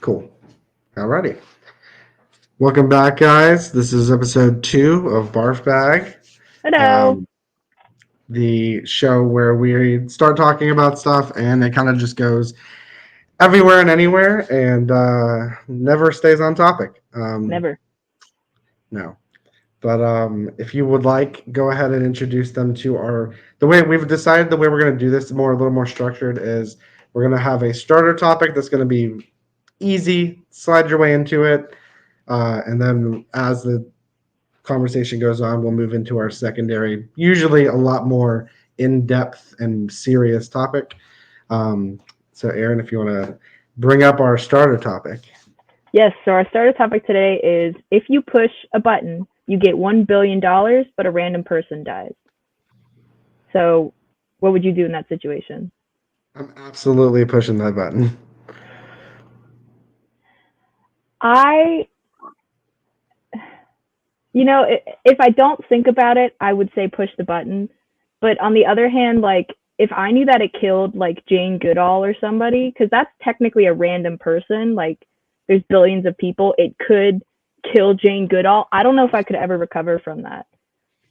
Cool. Alrighty. Welcome back, guys. This is episode 2 of Barfbag, Hello. um, the show where we start talking about stuff and it kind of just goes everywhere and anywhere and never stays on topic. Never. No. But if you would like, go ahead and introduce them to our. The way we've decided the way we're going to do this a little more structured is we're going to have a starter topic that's going to be easy, slide your way into it, and then as the conversation goes on, we'll move into our secondary, usually a lot more in depth and serious topic. Um, so, Aaron, if you want to bring up our starter topic. Yes, so our starter topic today is if you push a button, you get $1 billion, but a random person dies. So, what would you do in that situation? I'm absolutely pushing that button. I, if I don't think about it, I would say push the button. But on the other hand, like, if I knew that it killed, like, Jane Goodall or somebody, because that's technically a random person, like, there's billions of people, it could kill Jane Goodall. I don't know if I could ever recover from that.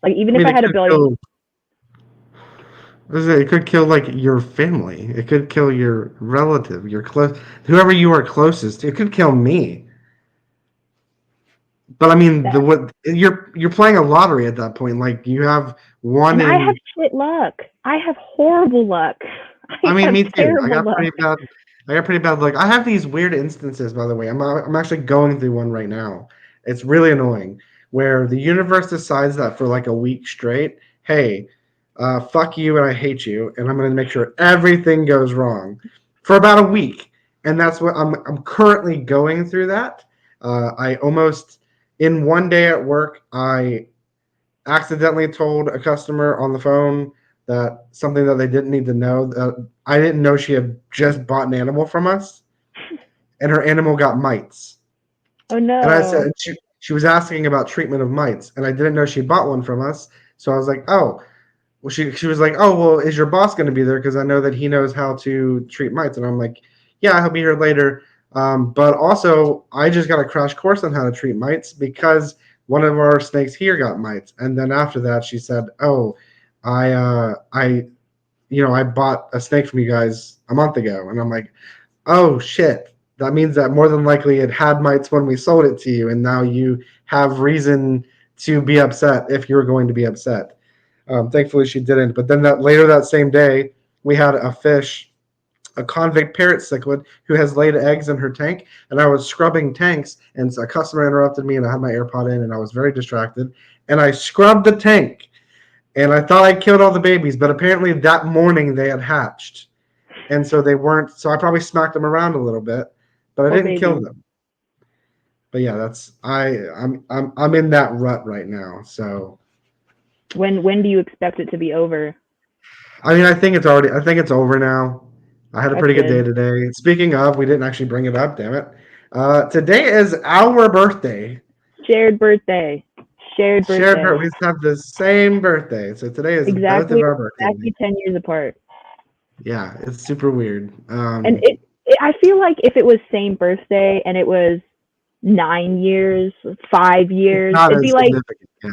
Like, even I if mean, I had a billion. it could kill like your family. It could kill your relative, your close, whoever you are closest. It could kill me. But I mean, the That what you're playing a lottery at that point. Like you have one And I have in. shit luck. I have horrible luck. I I mean, have me too. terrible luck. I got pretty bad luck. I have these weird instances, by the way. I'm actually going through one right now. It's really annoying, where the universe decides that for like a week straight, hey, fuck you and I hate you, and I'm going to make sure everything goes wrong for about a week, and that's what I'm currently going through. That I almost in one day at work, I accidentally told a customer on the phone that something that they didn't need to know. That I didn't know she had just bought an animal from us, and her animal got mites. Oh And I no. said she was asking about treatment of mites, and I didn't know she bought one from us. So I was like, oh, well, she was like, oh, well, is your boss going to be there? Because I know that he knows how to treat mites. And I'm like, yeah, he'll be here later. But also, I just got a crash course on how to treat mites because one of our snakes here got mites. And then after that, she said, oh, I bought a snake from you guys a month ago. And I'm like, oh shit. That means that more than likely it had mites when we sold it to you, and now you have reason to be upset if you're going to be upset. Thankfully, she didn't. But then later that same day, we had a fish, a convict parrot cichlid, who has laid eggs in her tank. And I was scrubbing tanks, and a customer interrupted me, and I had my AirPod in, and I was very distracted. And I scrubbed the tank, and I thought I killed all the babies, but apparently that morning they had hatched, and so they weren't. So I probably smacked them around a little bit, but I Poor didn't kill baby. them. But yeah, I'm in that rut right now. So When do you expect it to be over? I mean, I think it's over now. I had a That's pretty good day good. today. Speaking of, we didn't actually bring it up, damn it. Today is our birthday. Shared birthday. Shared We birthday. have the same birthday. So today is both of Exactly our birthdays. exactly 10 years apart. Yeah, it's super weird. And I feel like if it was same birthday and it was 9 years, 5 It's years, not it'd be as like significant. Yeah.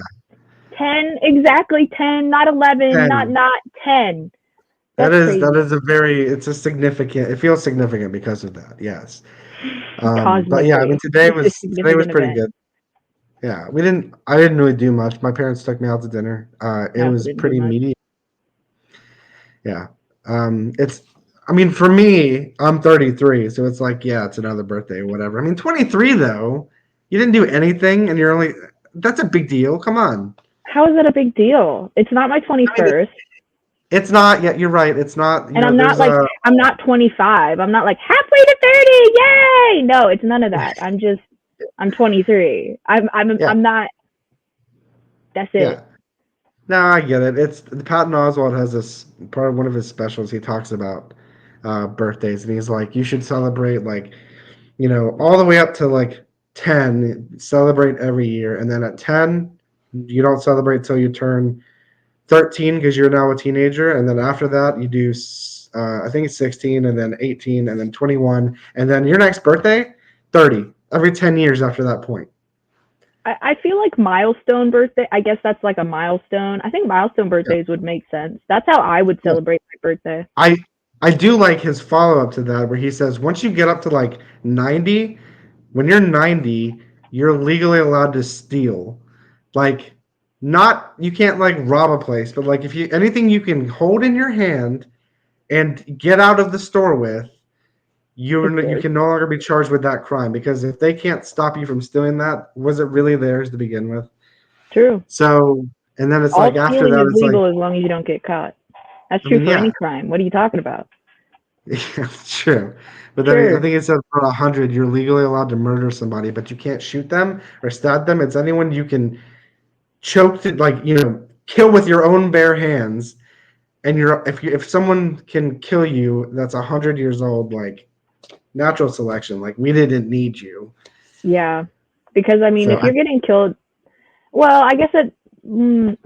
10, exactly 10, not 11, 10. not 10. That That's is crazy. a very it's a significant it feels significant because of that. Yes. But yeah, I mean Cosmically, it's a today was significant pretty event. good. Yeah, I didn't really do much. My parents took me out to dinner. I It also was didn't do pretty much. meaty. Yeah. It's I mean for me, I'm 33, so it's like yeah, it's another birthday or whatever. I mean 23 though. You didn't do anything and you're only that's a big deal. Come on. How is that a big deal? It's not my I mean 21st, it's not yet you're right. It's not, and there's a I'm not 25. I'm not like halfway to 30. Yay! No, it's none of that. I'm 23. yeah, I'm not. That's yeah. it. No, I get it. It's Patton Oswalt has this part of one of his specials. He talks about birthdays, and he's like, you should celebrate like all the way up to like 10. Celebrate every year, and then at 10, you don't celebrate till you turn 13 because you're now a teenager, and then after that, you do I think it's 16, and then 18, and then 21, and then your next birthday. 30 every 10 years after that point. I feel like milestone birthday. I guess that's like a milestone. I think milestone Yeah. birthdays would make sense. That's how I would Yeah. celebrate my birthday. I I do like his follow up to that where he says once you get up to like 90, when you're 90, you're legally allowed to steal. Like not you can't like rob a place, but like if you anything you can hold in your hand and get out of the store with, It's you yours. can no longer be charged with that crime because if they can't stop you from stealing that, was it really theirs to begin with? True. So, and then it's All like after stealing that, is it's like, legal as long as you don't get caught. That's I true mean, for any yeah, crime. What are you talking about? yeah, true. But then I Sure. think it said for 100, you're legally allowed to murder somebody, but you can't shoot them or stab them. It's anyone you can choke to, like, kill with your own bare hands. And if someone can kill you, that's 100 years old, like natural selection. Like we didn't need you. Yeah. Because I mean, So if you're getting killed, well, I guess it. Mm,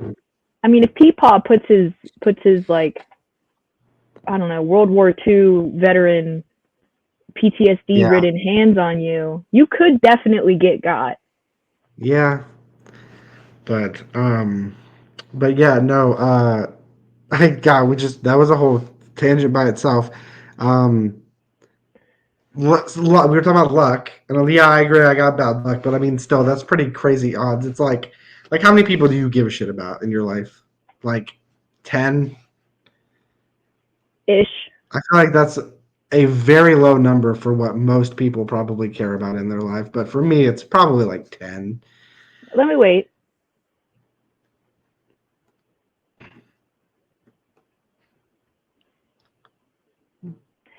I mean, if Peepaw puts his like I don't know World War II veteran PTSD yeah, ridden hands on you, you could definitely get got. yeah. But yeah, no. I God, we just that was a whole tangent by itself. Um, we were talking about luck, and yeah, I agree. I got bad luck, but I mean, still, that's pretty crazy odds. It's like how many people do you give a shit about in your life? Like 10. Ish. I feel like that's a very low number for what most people probably care about in their life. But for me, it's probably like 10. Let me wait.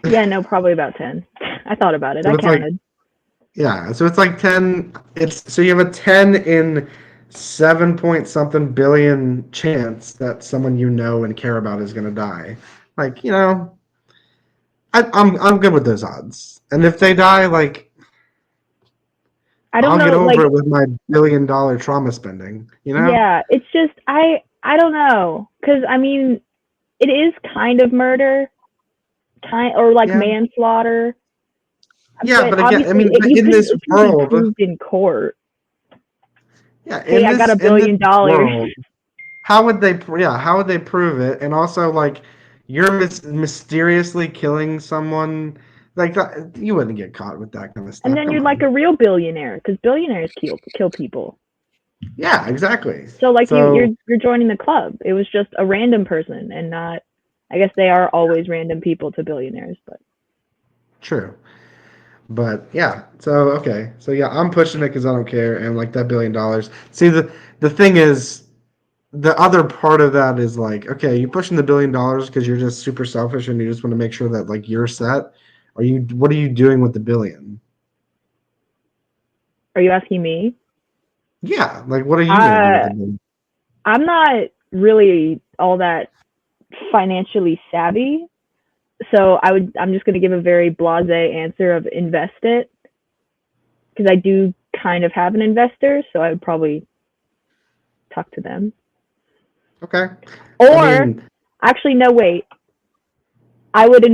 Yeah, no, probably about 10. I thought about it. So I it's like counted. yeah, so it's like 10. It's so you have a 10 in 7 point something billion chance that someone you know and care about is going to die. Like, I'm good with those odds. And if they die, like I don't I'll get know. over Like, it with my $1 billion trauma spending, you know? yeah, it's just I don't know because I mean it is kind of murder, kind or like Yeah. manslaughter, Yeah, but but again, I obviously mean, you in couldn't this it couldn't be world, proved in court. yeah, Hey, I got a in this billion dollars. world, how would they prove it? And also like you're mysteriously killing someone like that, you wouldn't get caught with that kind of And stuff. then Come you're like on. a real billionaire because billionaires kill people. Yeah, exactly. So like So you're joining the club. It was just a random person and not. I guess they are always random people to billionaires, but true. But yeah, so okay. So yeah, I'm pushing it because I don't care and like that $1 billion. See the thing is the other part of that is like, okay, you pushing the $1 billion because you're just super selfish and you just want to make sure that like you're set. What are you doing with the billion? are you asking me? Yeah, like what are you gonna do with Uh, the billion? I'm not really all that financially savvy, so I'm just going to give a very blasé answer of invest it because I do kind of have an investor, so I would probably talk to them. Okay. I Or mean, actually no wait, I would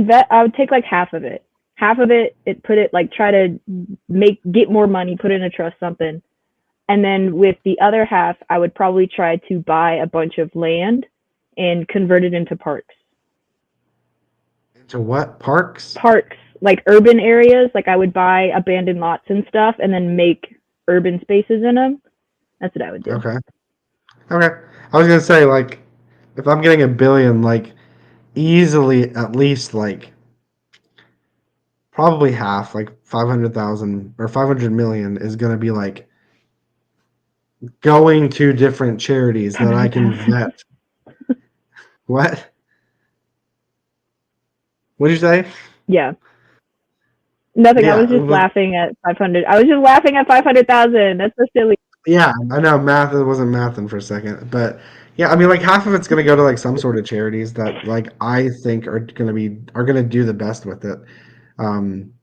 take like half of it. Half of it put it like try to get more money, put it in a trust something. And then with the other half, I would probably try to buy a bunch of land and convert it into parks. into what parks? Parks, like urban areas, like I would buy abandoned lots and stuff and then make urban spaces in them. That's what I would do. Okay. Okay. I was gonna say like, if I'm getting a billion, like easily at least like probably half, like 500,000 or 500 million is gonna be like going to different charities that I can 500,000. vet. What? What'd you say? Yeah. Nothing. I Yeah, was just laughing at 500. I was just laughing at 500,000. That's so silly. yeah. I know math. It wasn't mathing for a second, but yeah. I mean, like half of it's gonna go to like some sort of charities that like I think are gonna do the best with it. Um,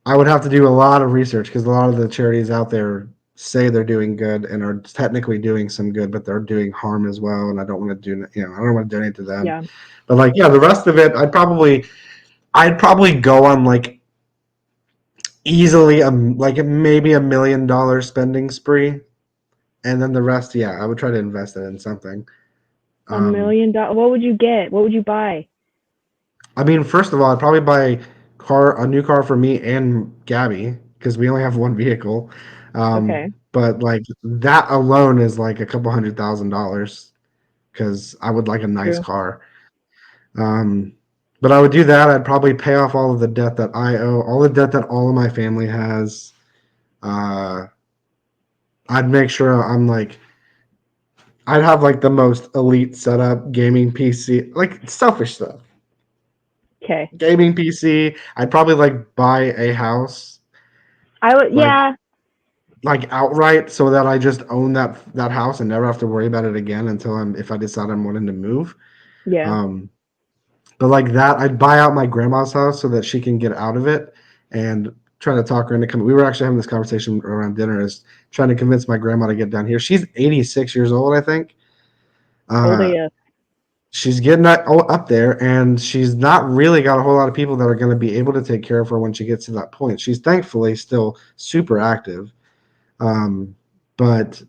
I would have to do a lot of research because a lot of the charities out there say they're doing good and are technically doing some good, but they're doing harm as well. And I don't want to I don't want to donate to them. Yeah. But like, yeah, the rest of it, I'd probably go on like easily like maybe $1 million spending spree, and then the rest, yeah, I would try to invest it in something. A Um, million dollars. What would you get? What would you buy? I mean, first of all, I'd probably buy a new car for me and Gabby because we only have one vehicle. Okay, But like that alone is like a couple $100,000 because I would like a nice true. car. Um, but I would do that. I'd probably pay off all of the debt that I owe, all the debt that all of my family has. Uh, I'd make sure I'm like I'd have like the most elite setup gaming PC, like selfish stuff. Okay. Gaming PC. I'd probably like buy a house I would. like Yeah. outright so that I just own that house and never have to worry about it again until if I decide I'm wanting to move. Yeah. Um, but like that, I'd buy out my grandma's house so that she can get out of it and try to talk her into coming. We were actually having this conversation around dinner, is trying to convince my grandma to get down here. She's 86 years old, I think. Old Uh, AF. she's getting up there, and she's not really got a whole lot of people that are going to be able to take care of her when she gets to that point. She's thankfully still super active, um, but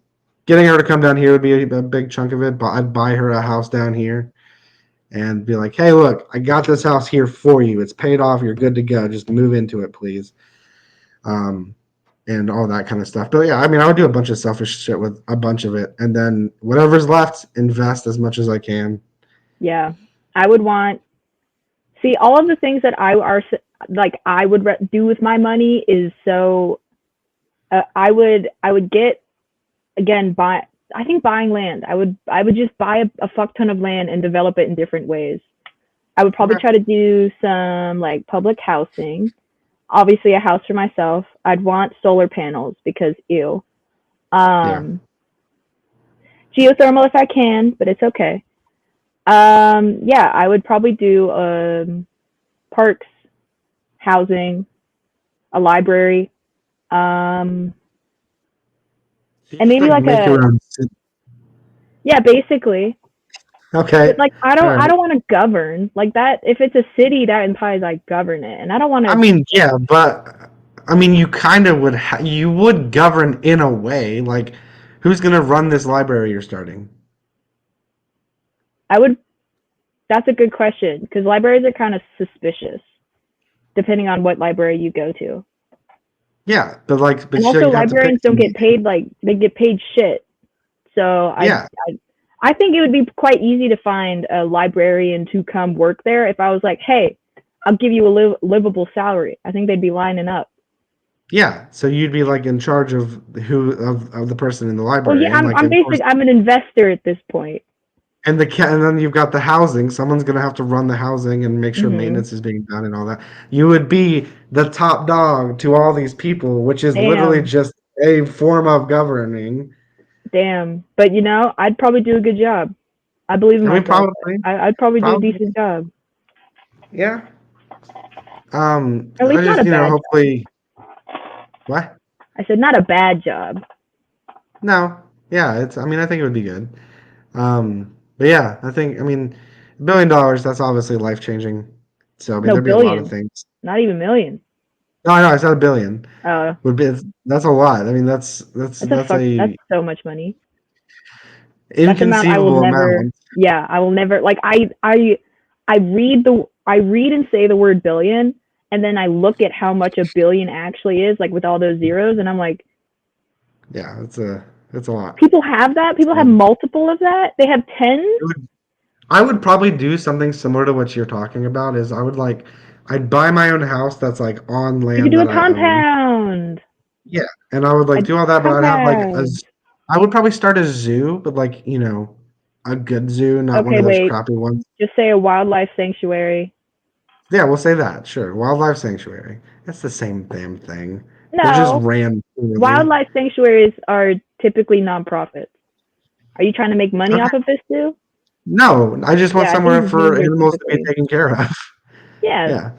getting her to come down here would be a big chunk of it. But I'd buy her a house down here and be like, "Hey, look, I got this house here for you. It's paid off. You're good to go. Just move into it, please." Um, and all that kind of stuff. But yeah, I mean, I would do a bunch of selfish shit with a bunch of it, and then whatever's left, invest as much as I can. Yeah. I would want. See, all of the things that like I would do with my money is so. I would get again buy. I think buying land. I would just buy a fuck ton of land and develop it in different ways. I would probably Okay. try to do some like public housing. Obviously, a house for myself. I'd want solar panels because ew. Yeah. Um, Geothermal if I can, but it's okay. Yeah, I would probably do parks, housing, a library, um, You and just maybe like like make a your own. yeah, basically. But Okay. like I All don't I right. don't want to govern like that. If it's a city, that implies I govern it, and I don't want I to. mean, yeah, but I mean, you kind of would. You would govern in a way. Like, who's gonna run this library you're starting? I would. That's a good question because libraries are kind of suspicious depending on what library you go to, Yeah, but like, and but also you have to pick librarians don't get somebody. paid like they get paid shit. So Yeah, I think it would be quite easy to find a librarian to come work there if I was like, hey, I'll give you a livable salary. I think they'd be lining up. yeah. So you'd be like in charge of of the person in the Well, yeah, library, and I'm like, I'm of course, basic. I'm an investor at this point. and then you've got the housing. Someone's gonna have to run the housing and make sure Hmm. maintenance is being done and all that. You would be the top dog to all these people, which is literally Damn, just a form of governing. damn. But I'd probably do a good job. I believe in I mean, myself. probably, I'd probably do a probably, decent job. yeah. At I least not just, a bad job. hopefully, what? I said not a bad job. No, yeah, it's. I mean, I think it would be good. But yeah, I mean, $1 billion. That's obviously life changing. So I mean, No, there'd be a lot of billion. things. Not even million. No, I know, I said a billion. Uh, Would be that's a lot. I mean, that's that's a so much money. That's an amount I will inconceivable never. amount. Yeah, I will never. Like I read and say the word billion, and then I look at how much a billion actually is, like with all those zeros, and I'm like, Yeah, it's a lot. people have that. People have So multiple of that. They have tens. it would, I would probably do something similar to what you're talking about. Is I'd buy my own house that's like on You could land do a that I own. compound. Yeah, and I would like A do all that, but I'd have like compound. I would probably start a zoo, but like a good zoo, not one Okay, of those wait. crappy ones. Just say a wildlife sanctuary. Yeah, we'll say that. Sure, wildlife sanctuary. That's the same damn thing. They're just No, ran poorly. wildlife sanctuaries are typically nonprofits. Are you trying to make money Okay. off of this too? No, I just want Yeah, I think somewhere you just mean for they're animals to be typically. taken care of. Yeah, Yeah.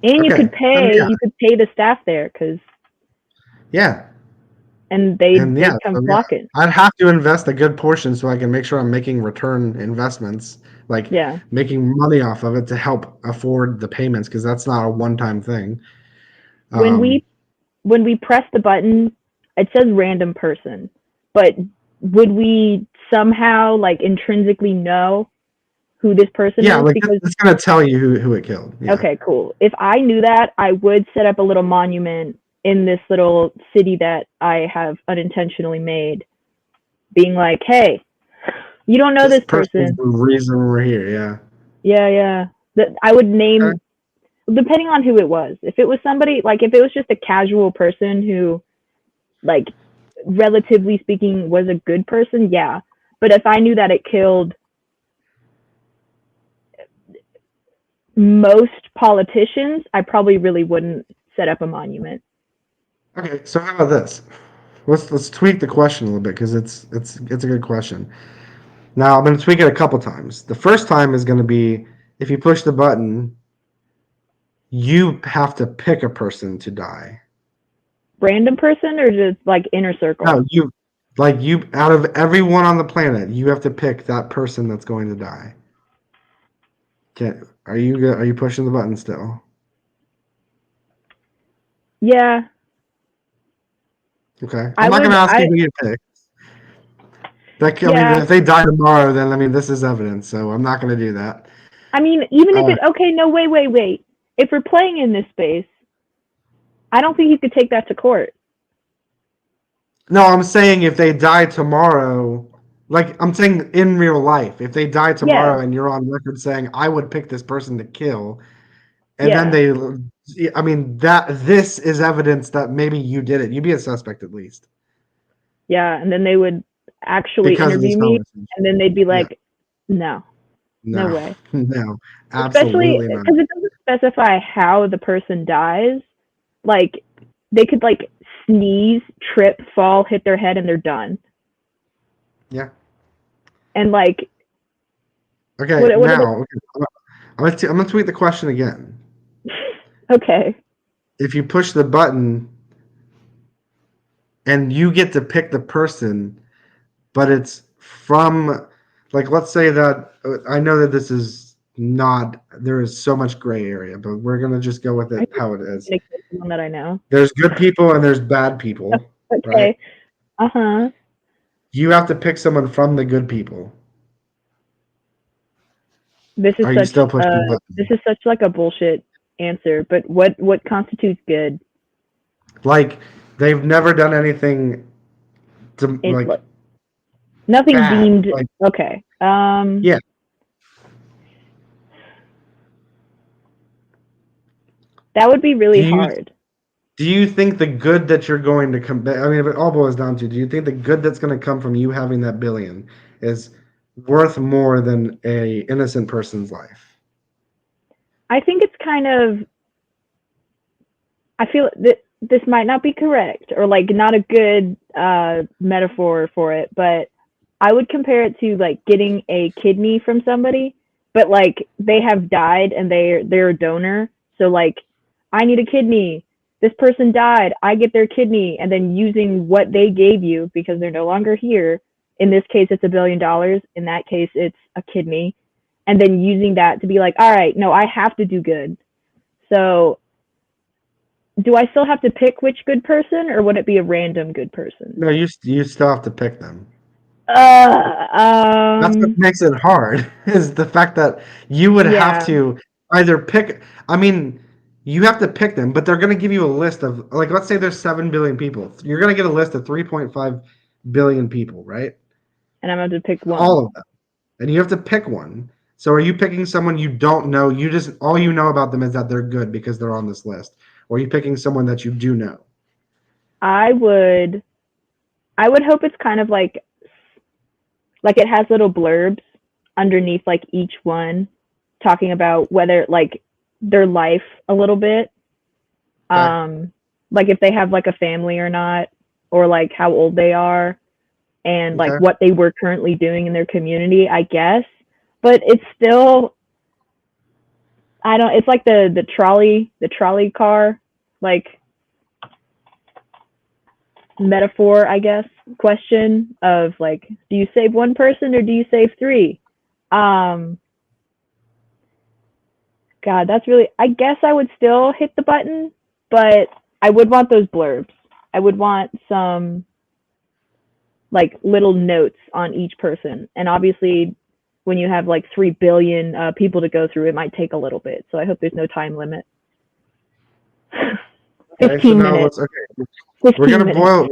and you could Okay. Then pay yeah, you could pay the staff there because yeah, and and yeah, they'd come so yeah, flocking. I'd have to invest a good portion so I can make sure I'm making return investments, like Yeah, making money off of it to help afford the payments because that's not a one-time thing. when Um, we press the button, it says random person, but would we somehow like intrinsically know who this person yeah, is? like Because it's gonna tell you who it killed. Yeah. okay, cool. If I knew that, I would set up a little monument in this little city that I have unintentionally made, being like, "Hey, you don't know This this person is person." the reason we're here. Yeah. Yeah, yeah. That I would Okay. name depending on who it was. If it was somebody like if it was just a casual person who like relatively speaking was a good person, yeah. But if I knew that it killed most politicians, I probably really wouldn't set up a monument. Okay. So how about this? Let's tweak the question a little bit because it's a good question. Now I'm gonna tweak it a couple times. The first time is gonna be if you push the button, you have to pick a person to die. Random person or just like inner circle? No, you out of everyone on the planet, you have to pick that person that's going to die. Okay, are you pushing the button still? Yeah, Okay, I'm I not going would. to ask you who you pick. Like, I mean, Yeah, if they die tomorrow, then I mean, this is evidence, so I'm not going to do that. I mean, even if Uh, it. Okay, no, wait. If we're playing in this space, I don't think you could take that to court. no, I'm saying if they die tomorrow, like I'm saying in real life, if they die Yeah, tomorrow and you're on record saying I would pick this person to kill, and then yeah, they, I mean, that this is evidence that maybe you did it. You'd be a suspect at least yeah. And then they would actually because of this interview me, conversation. and then they'd be Yeah, like, "No, no no, way." no, Especially absolutely not. because it doesn't specify how the person dies. Like they could like sneeze, trip, fall, hit their head, and they're done. Yeah. And like, Okay. what are Now, okay, I'm gonna tweet the question again. the? Okay, If you push the button and you get to pick the person, but it's from, like, let's say that I know that this is not, there is so much gray area, but we're gonna just go with I it think how it I'm is. gonna kill someone that I know. There's good people and there's bad people, right? Okay. Uh huh. You have to pick someone from the good people. This is Are you such still pushing the this button? is such like a bullshit answer. But what constitutes good? Like they've never done anything to It like nothing bad. deemed Like okay. yeah. That would be Do really you hard. do you think the good that you're going to come? I mean, if it all boils down to, do you think the good that's going to come from you having that billion is worth more than a innocent person's life? I think it's kind of. I feel that this might not be correct or like not a good metaphor for it, but I would compare it to like getting a kidney from somebody, but like they have died and they're a donor. So like I need a kidney. This person died. I get their kidney, and then using what they gave you because they're no longer here. In this case, it's $1 billion. In that case, it's a kidney, and then using that to be like, all right, no, I have to do good. So do I still have to pick which good person, or would it be a random good person? No, you still have to pick them. Uh, That's what makes it hard is the fact that you would have yeah, to either pick. I mean, you have to pick them, but they're going to give you a list of like, let's say there's 7 billion people. You're going to get a list of 3.5 billion people, right? and I'm going to pick one. All of them. And you have to pick one. So are you picking someone you don't know? You just all you know about them is that they're good because they're on this list. Or are you picking someone that you do know? I would, I would hope it's kind of like it has little blurbs underneath like each one, talking about whether like their life a little bit, Okay. like if they have like a family or not, or like how old they are, and like Okay. what they were currently doing in their community, I guess. But it's still I don't. It's like the trolley car, like metaphor, I guess. Question of like, do you save one person or do you save three? Um, God, that's really. I guess I would still hit the button, but I would want those blurbs. I would want some like little notes on each person. And obviously, when you have like 3 billion people to go through, it might take a little bit. So I hope there's no time limit. Okay, so 15 now minutes. let's okay. We're 15 gonna minutes. boil.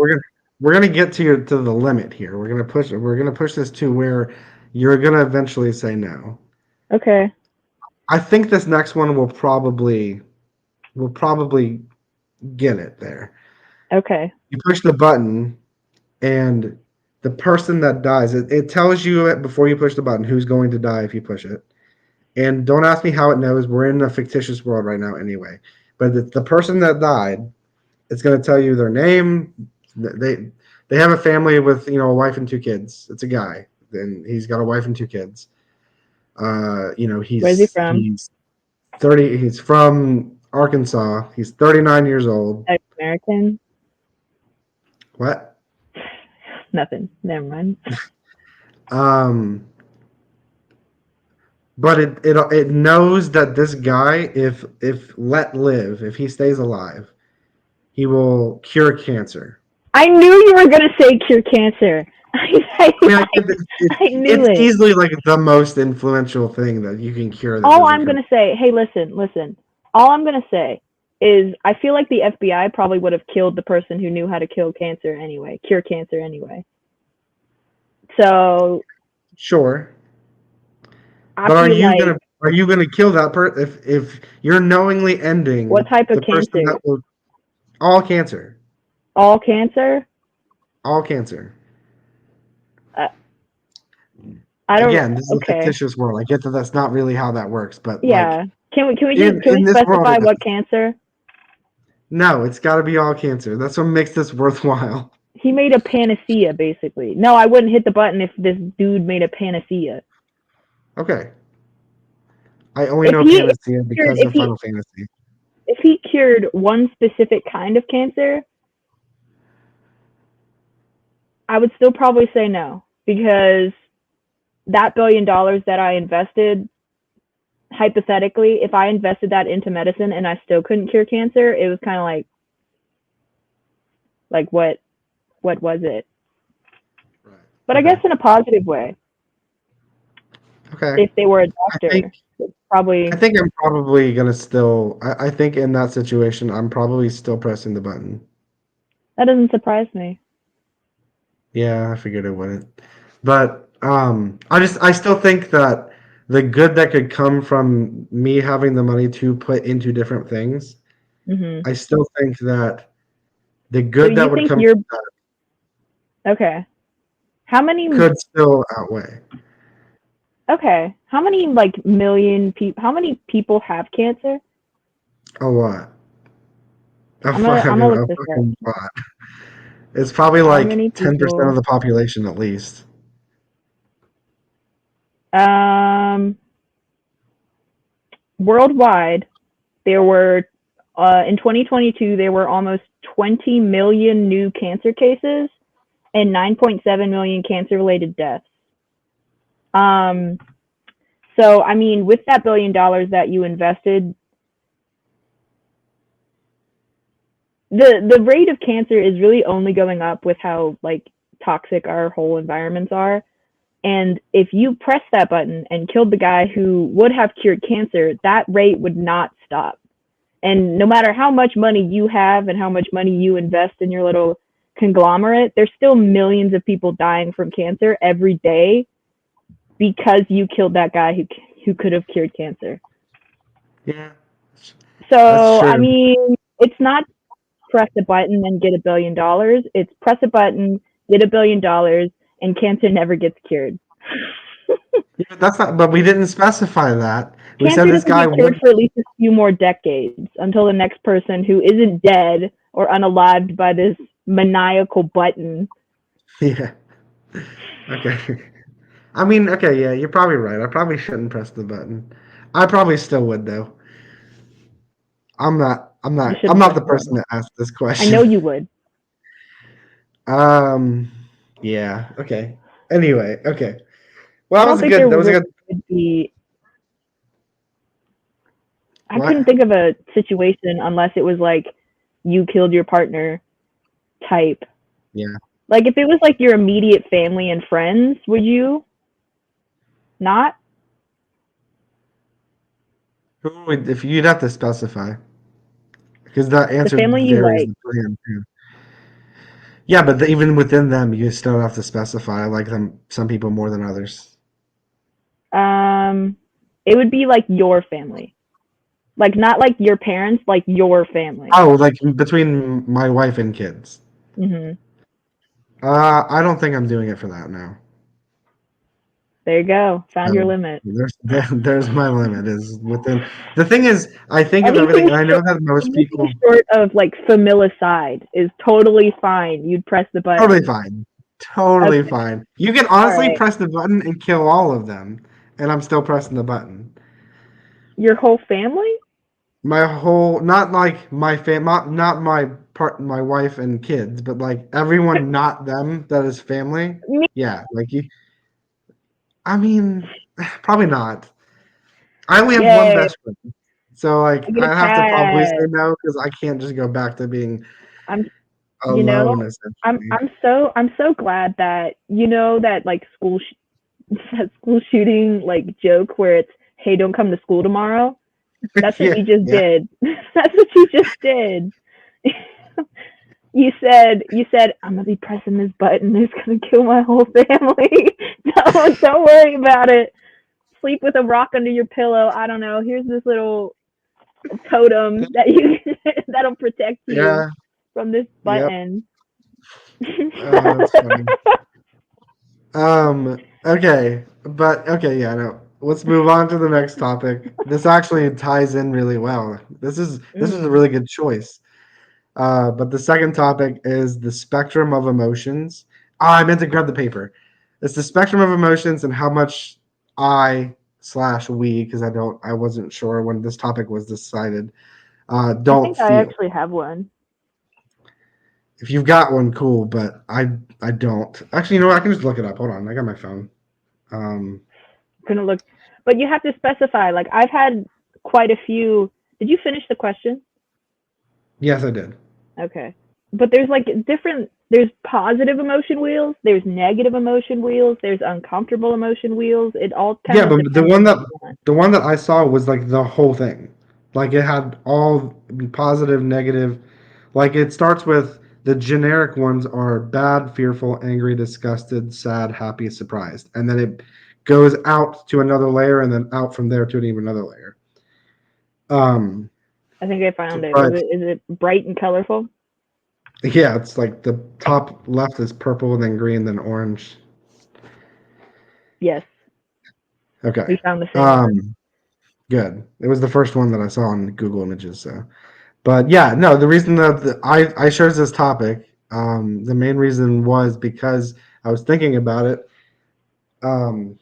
We're gonna get to the limit here. We're gonna push. We're gonna push this to where you're gonna eventually say no. Okay. I think this next one will probably get it there. Okay. You push the button, and the person that dies, it tells you it before you push the button who's going to die if you push it. And don't ask me how it knows. We're in a fictitious world right now, anyway. But the person that died, it's going to tell you their name. They have a family with a wife and 2 kids. It's a guy, and he's got a wife and 2 kids. Where's he He's from? 30. He's from Arkansas. He's 39 years old. American? What? Nothing. Never mind. Um, but it knows that this guy, if let live, if he stays alive, he will cure cancer. I knew you were gonna say cure cancer. I mean, I knew it's it. easily like the most influential thing that you can cure that All doesn't I'm come. gonna say, hey, listen. All I'm gonna say is I feel like the FBI probably would have killed the person who knew how to cure cancer anyway. So Sure, I but feel like are you gonna kill that person if you're knowingly what ending type of the person cancer? that will all cancer, All cancer? all cancer. Uh, I don't. Again, this is a Okay. fictitious world. I get that that's not really how that works, but like Yeah. Can we in this world, specify what cancer? no, it's got to be all cancer. That's what makes this worthwhile. He made a panacea, basically. No, I wouldn't hit the button if this dude made a panacea. Okay, I only If know he Panacea cured, because of Final Fantasy. if he cured one specific kind of cancer, I would still probably say no because that $1 billion that I invested, hypothetically, if I invested that into medicine and I still couldn't cure cancer, it was kind of like what was it? Right. But I guess Okay. in a positive way. Okay. If they were a I think doctor, it's probably I think I'm probably gonna still. I think in that situation, I'm probably still pressing the button. that doesn't surprise me. Yeah, I figured it wouldn't. But I still think that the good that could come from me having the money to put into different things, Hmm. I still think that the So good you that would think come you're from that okay? How many? could still outweigh. Okay, how many like million people? How many people have cancer? A lot. A I'm gonna I'm fucking gonna look a this up. fucking lot. It's probably How like many 10% of people? the population at least. Um, Worldwide, there were in 2022 there were almost 20 million new cancer cases and 9.7 million cancer-related deaths. Um, so I mean, with that $1 billion that you invested, the rate of cancer is really only going up with how like toxic our whole environments are. And if you press that button and killed the guy who would have cured cancer, that rate would not stop. And no matter how much money you have and how much money you invest in your little conglomerate, there's still millions of people dying from cancer every day because you killed that guy who could have cured cancer. Yeah, that's So, I true. mean, it's not press a button and get $1 billion. It's press a button, get $1 billion, and cancer never gets cured. Yeah, that's not. But we didn't specify that. We said Cancer this doesn't guy get cured would. for at least a few more decades until the next person who isn't dead or unalived by this maniacal button. Yeah. Okay. I mean, okay, yeah, you're probably right. I probably shouldn't press the button. I probably still would though. I'm not. I'm You not. I'm shouldn't not press the the person button. to ask this I know question. you would. Um. Yeah. Okay. Anyway. Okay. Well, I that don't was a think good. there That was a really good. would be. I couldn't What? think of a situation unless it was like you killed your partner type. Yeah. Like if it was like your immediate family and friends, would you not? Who would, if you'd have to specify, because that The answer family you varies like. depending on who. Yeah, but even within them, you still have to specify. Like some people more than others. Um, it would be like your family. Like not like your parents, like your family. Oh, like between my wife and kids. Mhm. I don't think I'm doing it for that now. There you go. Found your So limit. there's my limit. Is within. The thing is, I think of everything, Anything and I know short, that most anything people short of like familicide is totally fine. You'd press the totally button. fine, totally Okay. fine. You can All honestly right. press the button and kill all of them, and I'm still pressing the button. Your whole family? My whole, not like my not my part, my wife and kids, but like everyone, not them, that is family. Me? Yeah, like you. I mean, probably not. I only have one Yay. best friend, so like I get a I have to probably say pass. no because I can't just go back to being I'm you know, alone essentially. I'm so glad that you know that like that school shooting like joke where it's hey don't come to school tomorrow. That's what Yeah, you just yeah, did. That's what you just did. You said I'm gonna be pressing this button. It's gonna kill my whole family. Don't worry about it. Sleep with a rock under your pillow. I don't know. Here's this little totem that you that'll protect you yeah. from this Yep. button. That's funny. Okay, but okay, yeah, no. Let's move on to the next topic. This actually ties in really well. This is a Mm. really good choice. But the second topic is the spectrum of emotions. I meant to grab the paper. It's the spectrum of emotions and how much I slash we, because I wasn't sure when this topic was decided. I Don't think I feel. actually have one. If you've got one, cool. But I don't. Actually, you know what? I can just look it up. Hold on, I got my phone. Um, I'm gonna look, but you have to specify. Like I've had quite a few. Did you finish the question? yes, I did. Okay. But there's like different there's positive emotion wheels, there's negative emotion wheels, there's uncomfortable emotion wheels. It all kind Yeah, of but depends on what you want. the one that I saw was like the whole thing. Like it had all positive, negative. Like it starts with the generic ones are bad, fearful, angry, disgusted, sad, happy, surprised. And then it goes out to another layer and then out from there to an even another layer. Um I think I found it. but Is it bright and colorful? yeah, it's like the top left is purple, then green, then orange. Yes. Okay. We found the same one. Um good. It was the first one that I saw on Google Images, so. But yeah, no, the reason that I chose this topic, the main reason was because I was thinking about it. Um,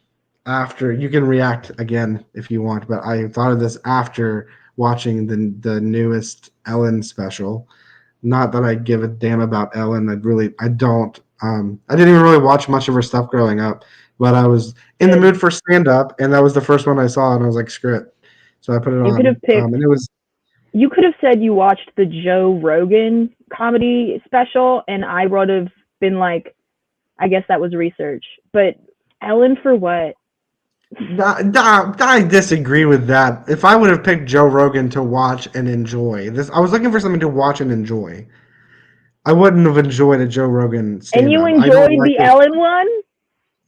After you can react again if you want, but I thought of this after watching the newest Ellen special. Not that I give a damn about Ellen. I don't. I didn't even really watch much of her stuff growing up, but I was in the Good. mood for stand up, and that was the first one I saw, and I was like, screw it. So I put it You could on, have picked and it was you could have said you watched the Joe Rogan comedy special and I would have been like, I guess that was research. But Ellen for what? I disagree with that. If I would have picked Joe Rogan to watch and enjoy this, I was looking for something to watch and enjoy. I wouldn't have enjoyed a Joe Rogan And stand you up. I don't enjoyed like the it. Ellen one?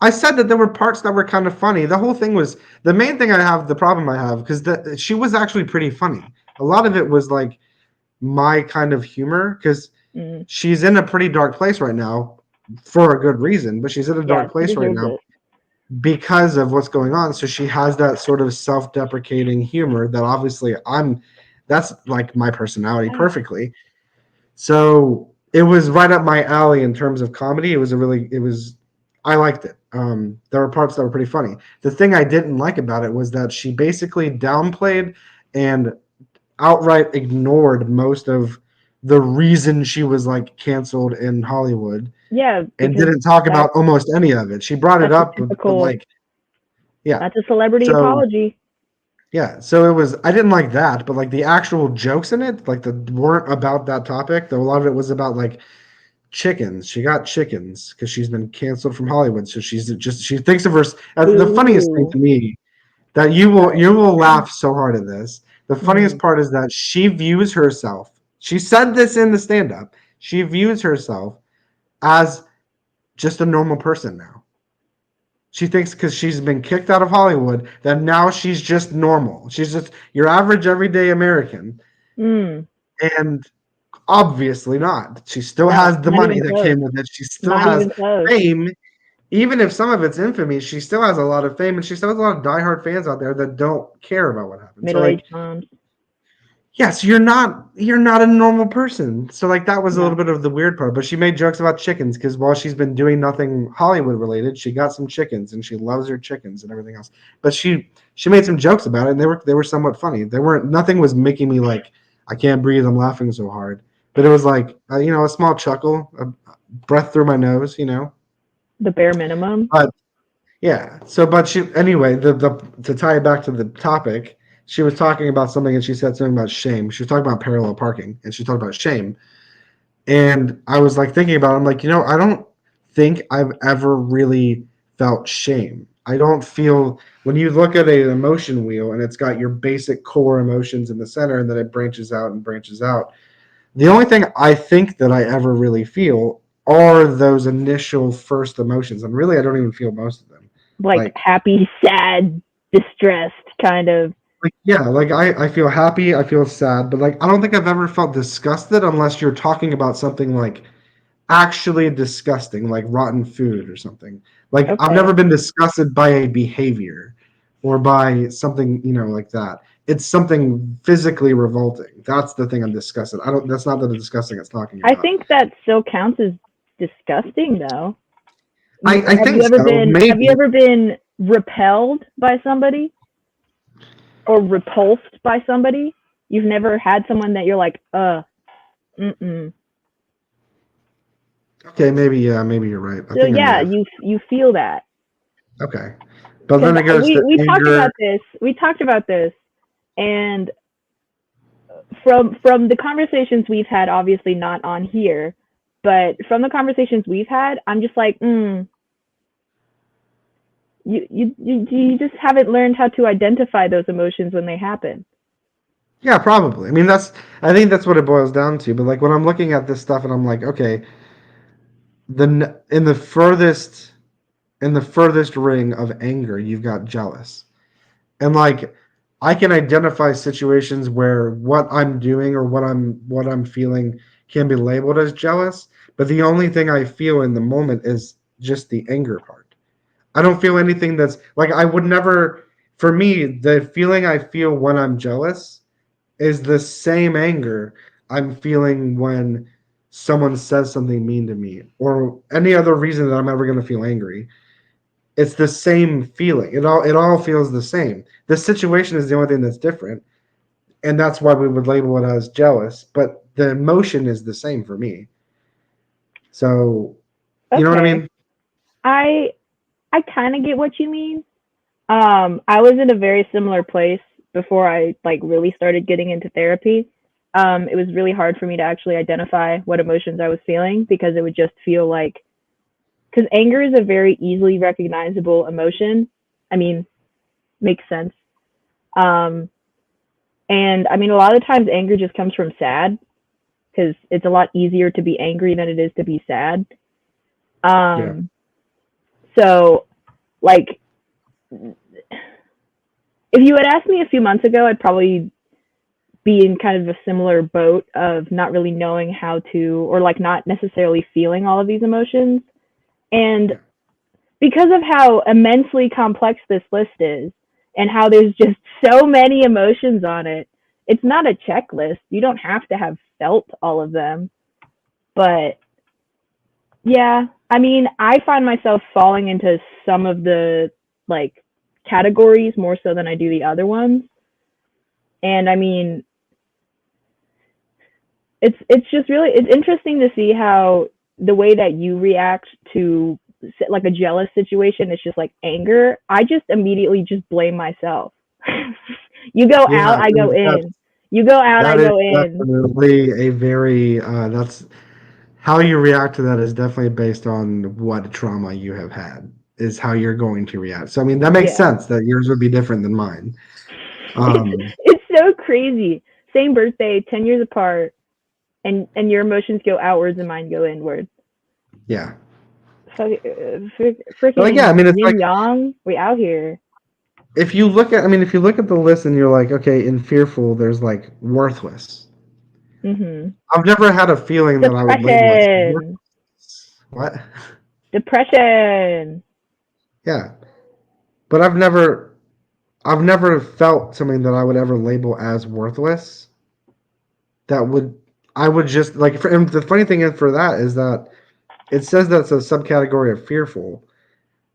I said that there were parts that were kind of funny. The whole thing was the main thing I have, the problem I have, because she was actually pretty funny. A lot of it was like my kind of humor, because Mm, she's in a pretty dark place right now for a good reason, but she's in a yeah, dark she place right deserves now it. because of what's going on. So she has that sort of self-deprecating humor that obviously that's like my personality perfectly. So it was right up my alley in terms of comedy. It was I liked it. There were parts that were pretty funny. The thing I didn't like about it was that she basically downplayed and outright ignored most of the reason she was like canceled in Hollywood Yeah, and because didn't talk that about almost any of it. She brought it that's a up, but typical like, yeah. that's a celebrity So apology. Yeah, so it was. I didn't like that, but like the actual jokes in it, like the weren't about that topic. Though a lot of it was about like chickens. She got chickens because she's been canceled from Hollywood. So she thinks of her. The funniest thing Ooh. to me that you will laugh so hard at this. The funniest Mm. part is that she views herself. She said this in the stand up. She views herself as just a normal person now. She thinks because she's been kicked out of Hollywood that now she's just normal. She's just your average everyday American. Mm. And obviously not. She still No, has the not money even that close. came with it. She still Not has even close. fame. Even if some of it's infamy, she still has a lot of fame and she still has a lot of diehard fans out there that don't care about what happened. So like Middle-aged moms. yes, you're not a normal person. So like that was a little No. bit of the weird part. But she made jokes about chickens because while she's been doing nothing Hollywood related, she got some chickens and she loves her chickens and everything else. But she made some jokes about it and they were somewhat funny. They weren't nothing was making me like I can't breathe. I'm laughing so hard. But it was like a small chuckle, a breath through my nose. The bare minimum. But yeah. So, but she anyway. The to tie it back to the topic, she was talking about something, and she said something about shame. She was talking about parallel parking, and she talked about shame. And I was like thinking about it. I'm like, I don't think I've ever really felt shame. I don't feel when you look at an emotion wheel and it's got your basic core emotions in the center, and then it branches out and branches out. The only thing I think that I ever really feel are those initial first emotions, and really, I don't even feel most of them. Like Like happy, sad, distressed kind of. yeah, like I feel happy, I feel sad, but like I don't think I've ever felt disgusted unless you're talking about something like actually disgusting, like rotten food or something. Like I've Okay. never been disgusted by a behavior or by something, like that. It's something physically revolting. That's the thing I'm disgusted. I don't that's not the disgusting it's talking I about. think that still counts as disgusting though. I Have think you ever so, been have you maybe. ever been repelled by somebody or repulsed by somebody? You've never had someone that you're like, mm-mm. Okay, maybe yeah, maybe you're right. I So think I may yeah, have. you feel that. Okay. But Because then it goes to we talked anger. about this. We talked about this, and from the conversations we've had, obviously not on here, but from the conversations we've had, I'm just like, you just haven't learned how to identify those emotions when they happen. Yeah, probably. I mean, I think that's what it boils down to. But like when I'm looking at this stuff and I'm like, okay, the in the furthest ring of anger, you've got jealous. And like I can identify situations where what I'm doing or what I'm feeling can be labeled as jealous, but the only thing I feel in the moment is just the anger part. I don't feel anything that's like I would never for me, the feeling I feel when I'm jealous is the same anger I'm feeling when someone says something mean to me or any other reason that I'm ever going to feel angry. It's the same feeling. It all feels the same. The situation is the only thing that's different, and that's why we would label it as jealous. But the emotion is the same for me. So, you know what I Okay, mean? I I kind of get what you mean. I was in a very similar place before I like really started getting into therapy. It was really hard for me to actually identify what emotions I was feeling because it would just feel like because anger is a very easily recognizable emotion. I mean, makes sense. Um, and I mean, a lot of times anger just comes from sad because it's a lot easier to be angry than it is to be sad. Yeah. Um, so, like, if you had asked me a few months ago, I'd probably be in kind of a similar boat of not really knowing how to, or like not necessarily feeling all of these emotions. And Yeah. because of how immensely complex this list is and how there's just so many emotions on it, it's not a checklist. You don't have to have felt all of them. But yeah, I mean, I find myself falling into some of the like categories more so than I do the other ones. And I mean, it's just really it's interesting to see how the way that you react to like a jealous situation is just like anger. I just immediately just blame myself. You go Yeah, out, I go that in. You go out, I that is go in. definitely a very that's how you react to that is definitely based on what trauma you have had is how you're going to react. So I mean that makes Yeah. sense that yours would be different than mine. It's Um, it's so crazy. Same birthday, 10 years apart, and your emotions go outwards and mine go inward. yeah, So but like, yeah, I freaking mean it's like yin yang, we out here. if you look at, I mean if you look at the list and you're like, okay, in fearful, there's like worthless. Mhm. I've never had a feeling that I would label as Depression. worthless. What? Depression. Yeah, but I've never felt something that I would ever label as worthless. That would I would just like. And the funny thing is for that is that it says that's a subcategory of fearful.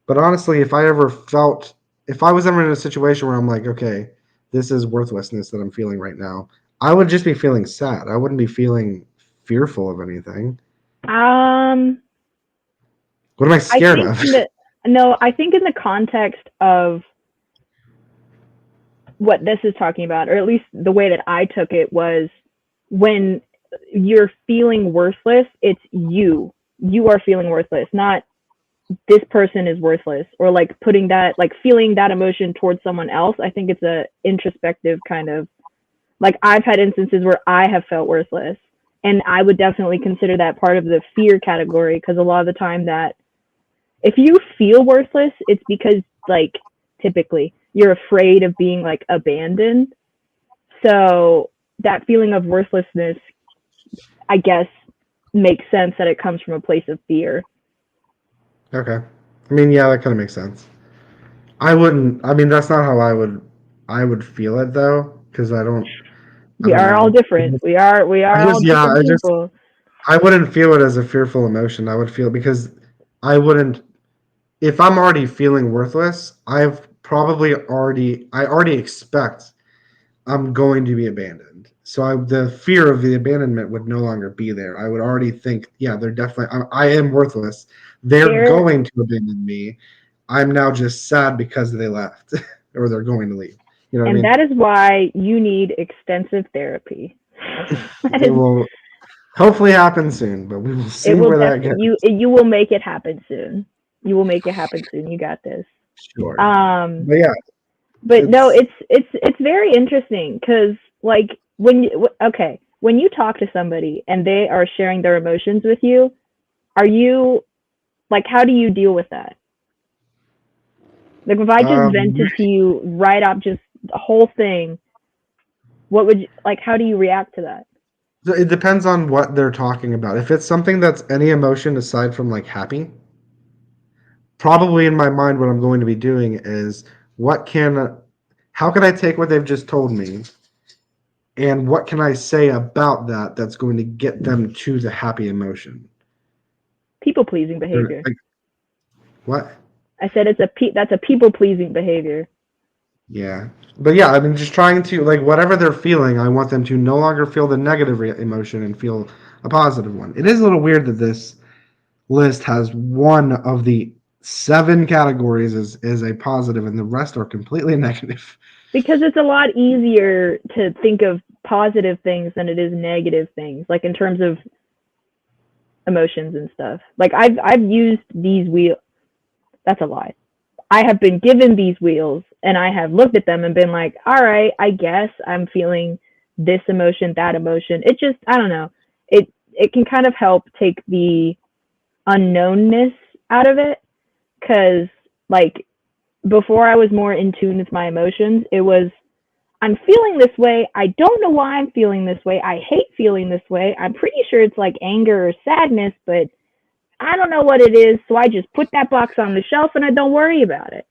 But honestly, if I was ever in a situation where I'm like, okay, this is worthlessness that I'm feeling right now, I would just be feeling sad. I wouldn't be feeling fearful of anything. Um, What am I I scared think of? in the no, I think in the context of what this is talking about, or at least the way that I took it was when you're feeling worthless, it's you. You are feeling worthless, not this person is worthless, or like putting that, like feeling that emotion towards someone else. I think it's a introspective kind of, like, I've had instances where I have felt worthless, and I would definitely consider that part of the fear category, because a lot of the time that if you feel worthless, it's because, like, typically you're afraid of being like abandoned. So that feeling of worthlessness, I guess, makes sense that it comes from a place of fear. Okay, I mean, yeah, that kind of makes sense. I wouldn't. I mean, that's not how I would feel it though, because I don't. I We don't are all know. different. We are all Yeah, different people. I wouldn't feel it as a fearful emotion. I would feel because I wouldn't if I'm already feeling worthless, I already expect I'm going to be abandoned. So the fear of the abandonment would no longer be there. I would already think, yeah, they're definitely I am worthless. They're There, going to abandon me. I'm now just sad because they left or they're going to leave. You know what I and mean? that is why you need extensive therapy. That It is, will hopefully happen soon, but we will it see will where that definitely, goes. you will make it happen soon. You will make it happen soon. You got this. Sure. Um, But yeah, but no, it's it's very interesting because, like, when you, okay, when you talk to somebody and they are sharing their emotions with you, are you, like, how do you deal with that? Like, if I just um vented to you right up, just the whole thing, what would you, like, how do you react to that? it depends on what they're talking about. If it's something that's any emotion aside from like happy, probably in my mind what I'm going to be doing is what can how can I take what they've just told me and what can I say about that that's going to get them to the happy emotion? People pleasing Or, behavior. like what? I said that's a people pleasing behavior. Yeah. But yeah, I mean just trying to like whatever they're feeling, I want them to no longer feel the negative emotion and feel a positive one. It is a little weird that this list has one of the seven categories is a positive and the rest are completely negative. Because it's a lot easier to think of positive things than it is negative things, like in terms of emotions and stuff. Like, I've used these wheels. That's a lie. I have been given these wheels and I have looked at them and been like, all right, I guess I'm feeling this emotion, that emotion. It just, I don't know. It can kind of help take the unknownness out of it, cuz, like, before I was more in tune with my emotions, it was, I'm feeling this way. I don't know why I'm feeling this way. I hate feeling this way. I'm pretty sure it's like anger or sadness, but I don't know what it is. So I just put that box on the shelf and I don't worry about it.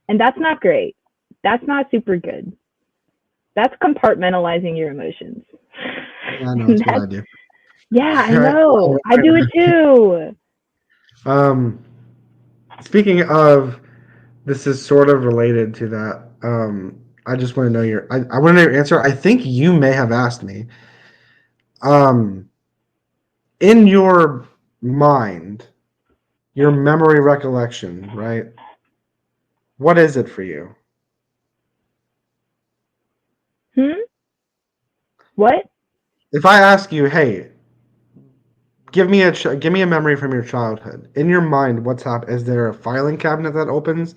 And that's not great. That's not super good. That's compartmentalizing your emotions. Yeah, I know And that's what that's, I do. yeah, I I, know. I do it too. um, speaking of, this is sort of related to that. I just want to know I want to know your answer. I think you may have asked me. Um, in your mind, your memory recollection, right? What is it for you? Hmm? What? If I ask you, hey, give me a memory from your childhood. In your mind, what's happened? Is there a filing cabinet that opens,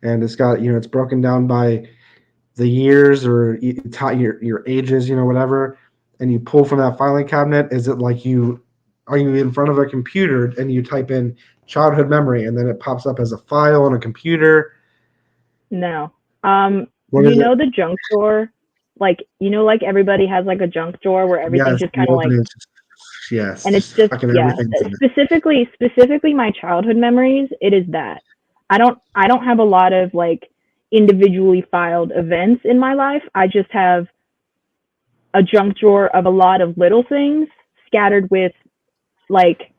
and it's got it's broken down by the years or your ages, whatever, and you pull from that filing cabinet? Is it like you are you in front of a computer and you type in childhood memory and then it pops up as a file on a computer? No. What You is it? know the junk drawer? Like, like everybody has like a junk drawer where everything Yes, just you kind of open like, it. Yes, and it's just just, fucking yeah, everything's in it. specifically my childhood memories, it is that. I don't have a lot of like individually filed events in my life. I just have a junk drawer of a lot of little things scattered with like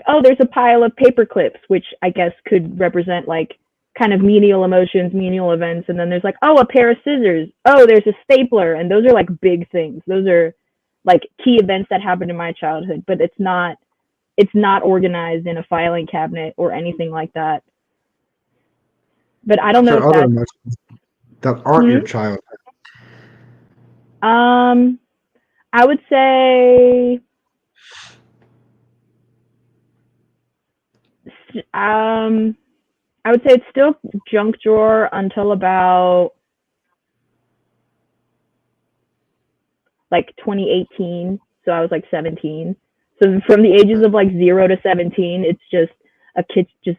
oh, there's a pile of paper clips, which I guess could represent like kind of menial emotions, menial events. And then there's like, oh, a pair of scissors. Oh, there's a stapler. And those are like big things. Those are like key events that happened in my childhood, but it's not organized in a filing cabinet or anything like that. But I don't know So if other that's emotions that aren't your hmm? child. um I would say um I would say it's still junk drawer until about like 2018. So I was like 17. So from the ages of like 0 to 17, it's just a kid just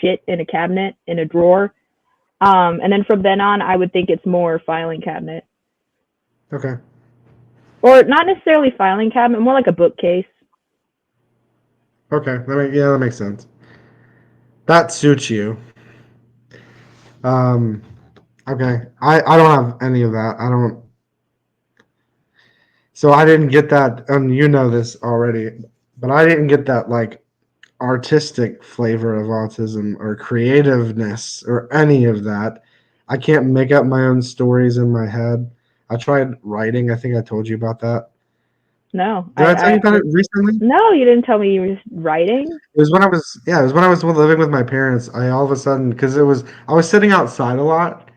shit in a cabinet in a drawer. And then from then on, I would think it's more filing cabinet, Okay. or not necessarily filing cabinet, more like a bookcase. Okay. That makes sense. That suits you. Um. Okay. I don't have any of that. I don't. So I didn't get that, and you know this already, but I didn't get that like artistic flavor of autism or creativeness or any of that. I can't make up my own stories in my head. I tried writing. I think I told you about that. No, Did I tell you about it recently? no, you didn't tell me you were writing. It was when I was yeah, it was when I was living with my parents. I all of a sudden because it was I was sitting outside a lot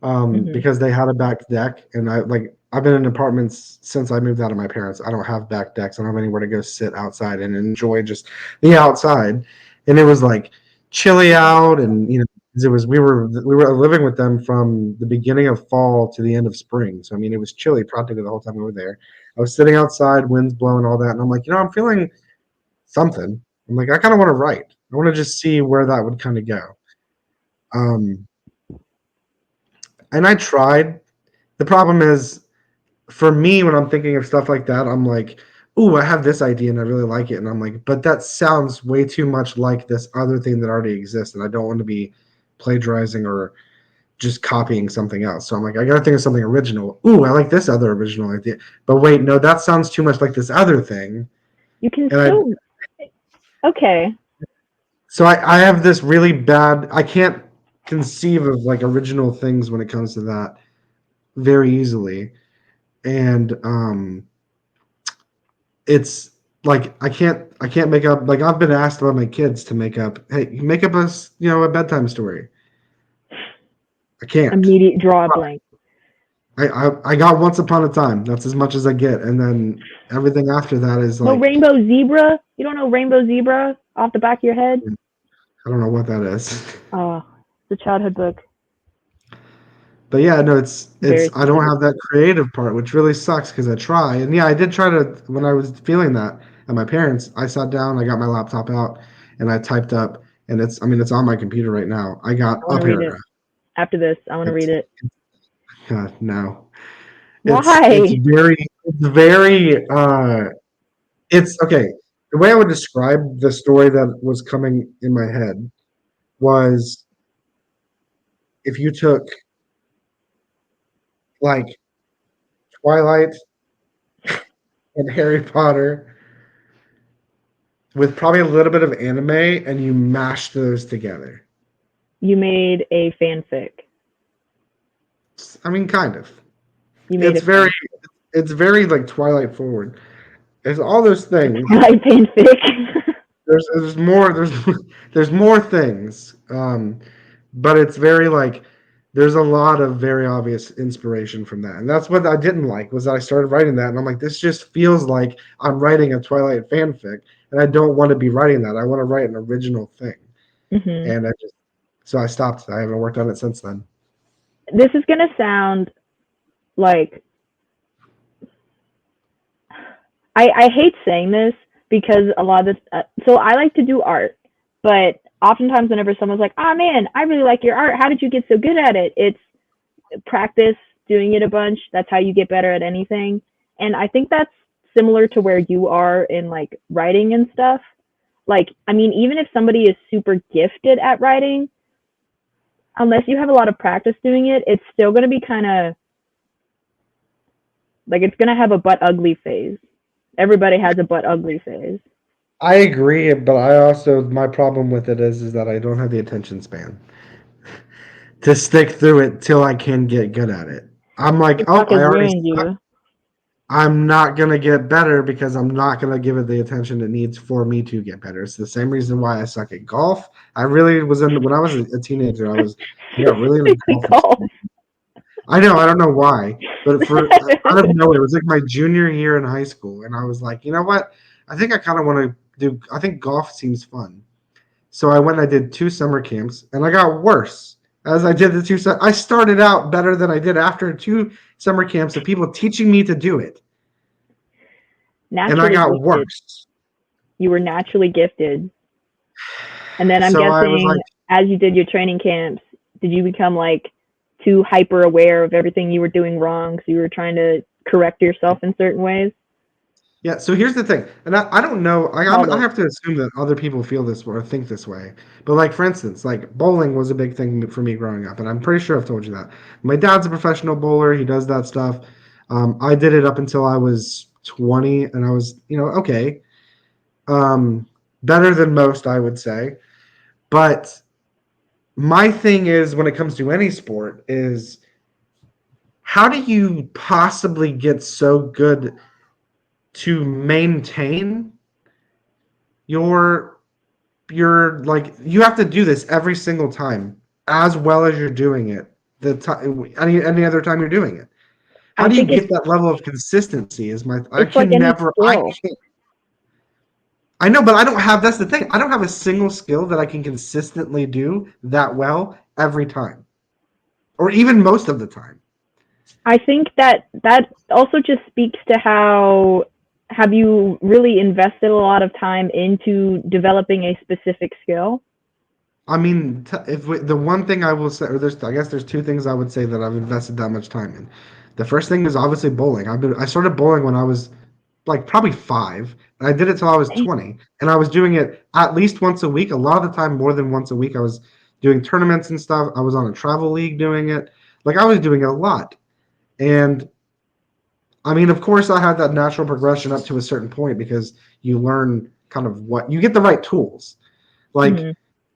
Hmm. because they had a back deck, and I've been in apartments since I moved out of my parents. I don't have back decks. I don't have anywhere to go sit outside and enjoy just the outside. And it was like chilly out, and 'cause it was we were living with them from the beginning of fall to the end of spring. So I mean, it was chilly practically the whole time we were there. I was sitting outside, winds blowing, all that, and I'm like, I'm feeling something. I'm like, I kind of want to write. I want to just see where that would kind of go. Um, and I tried. The problem is, for me, when I'm thinking of stuff like that, I'm like, "Ooh, I have this idea and I really like it," and I'm like, "But that sounds way too much like this other thing that already exists, and I don't want to be plagiarizing or just copying something else." So I'm like, "I got to think of something original." Ooh, I like this other original idea, but wait, no, that sounds too much like this other thing, You can and I still okay. so I have this really bad. I can't conceive of like original things when it comes to that very easily, and it's like I can't make up. Like I've been asked by my kids to make up. Hey, make up a bedtime story. I can't. Immediate draw a blank. I got Once Upon a Time. That's as much as I get, and then everything after that is No like rainbow zebra. You don't know rainbow zebra off the back of your head? I don't know what that is. Oh, it's a childhood book. But yeah, no, it's Very I don't specific. have that creative part, which really sucks because I try. And yeah, I did try to when I was feeling that at my parents. I sat down, I got my laptop out, and I typed up, and it's on my computer right now. I got I want a to read it paragraph. after this. I want to read It's it. no, it's Why? very it's okay. The way I would describe the story that was coming in my head was if you took like Twilight and Harry Potter with probably a little bit of anime and you mash those together. You made a fanfic. I mean, kind of. You made It's a very, fan it's very like Twilight forward. It's all those things. Twilight fanfic. There's more things. But it's very like there's a lot of very obvious inspiration from that, and that's what I didn't like was that I started writing that, and I'm like, this just feels like I'm writing a Twilight fanfic, and I don't want to be writing that. I want to write an original thing, Hmm. and I stopped. I haven't worked on it since then. This is gonna sound like I hate saying this because a lot of this. So I like to do art, but oftentimes whenever someone's like, "Ah, man, I really like your art. How did you get so good at it?" It's practice, doing it a bunch. That's how you get better at anything. And I think that's similar to where you are in like writing and stuff. Like, I mean, even if somebody is super gifted at writing, unless you have a lot of practice doing it, it's still going to be kind of like it's going to have a butt ugly phase. Everybody has a butt ugly phase. I agree, but I also my problem with it is that I don't have the attention span to stick through it till I can get good at it. I'm like, oh, TikTok I has already ruined suck. you. I'm not gonna get better because I'm not gonna give it the attention it needs for me to get better. It's the same reason why I suck at golf. I really was in when I was a teenager. I got really into Specifically golf for some golf. reason. I know, I don't know why, but for out of nowhere, it was like my junior year in high school, and I was like, you know what? I think I kind of want to do. I think golf seems fun. So I went. I did 2 summer camps, and I got worse as I did the two. I started out better than I did after 2 summer camps of people teaching me to do it, and I Naturally got gifted. worse. You were naturally gifted. And then I'm So I was guessing like, as you did your training camps, did you become like too hyper aware of everything you were doing wrong? So you were trying to correct yourself in certain ways? yeah. So here's the thing, and I don't know. I Called have to assume that other people feel this way or think this way. But like for instance, like bowling was a big thing for me growing up, and I'm pretty sure I've told you that. My dad's a professional bowler. He does that stuff. I did it up until I was 20, and I was, okay, um, better than most, I would say. But my thing is, when it comes to any sport, is how do you possibly get so good to maintain your like you have to do this every single time as well as you're doing it the time any other time you're doing it. How I do you think get that level of consistency? Is my I it's like can any never I skill. can't I know, but I don't have that's the thing. I don't have a single skill that I can consistently do that well every time or even most of the time. I think that that also just speaks to how have you really invested a lot of time into developing a specific skill? I mean, the one thing I will say, or I guess there's two things I would say that I've invested that much time in. The first thing is obviously bowling. I started bowling when I was like probably 5, and I did it till I was 20, and I was doing it at least once a week. A lot of the time, more than once a week. I was doing tournaments and stuff. I was on a travel league doing it. Like I was doing it a lot, and I mean, of course, I had that natural progression up to a certain point because you learn kind of what you get the right tools. Like Mm-hmm.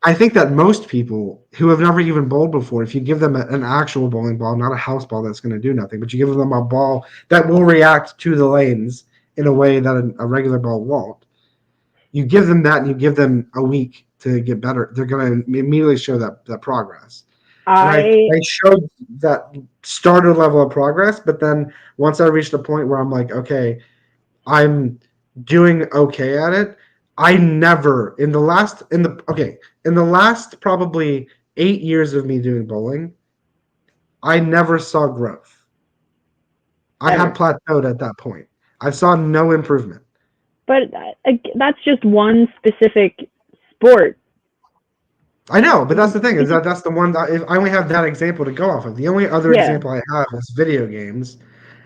I think that most people who have never even bowled before, if you give them an actual bowling ball, not a house ball that's going to do nothing, but you give them a ball that will react to the lanes in a way that a regular ball won't, you give them that and you give them a week to get better, they're going to immediately show that progress. And I I showed that starter level of progress, but then once I reached a point where I'm like, okay, I'm doing okay at it. I never in the last probably 8 years of me doing bowling, I never saw growth. I had ever. plateaued at that point. I saw no improvement. But that's just one specific sport. I know, but that's the thing is that that's the one that if I only have that example to go off of. The only other Yeah. example I have is video games,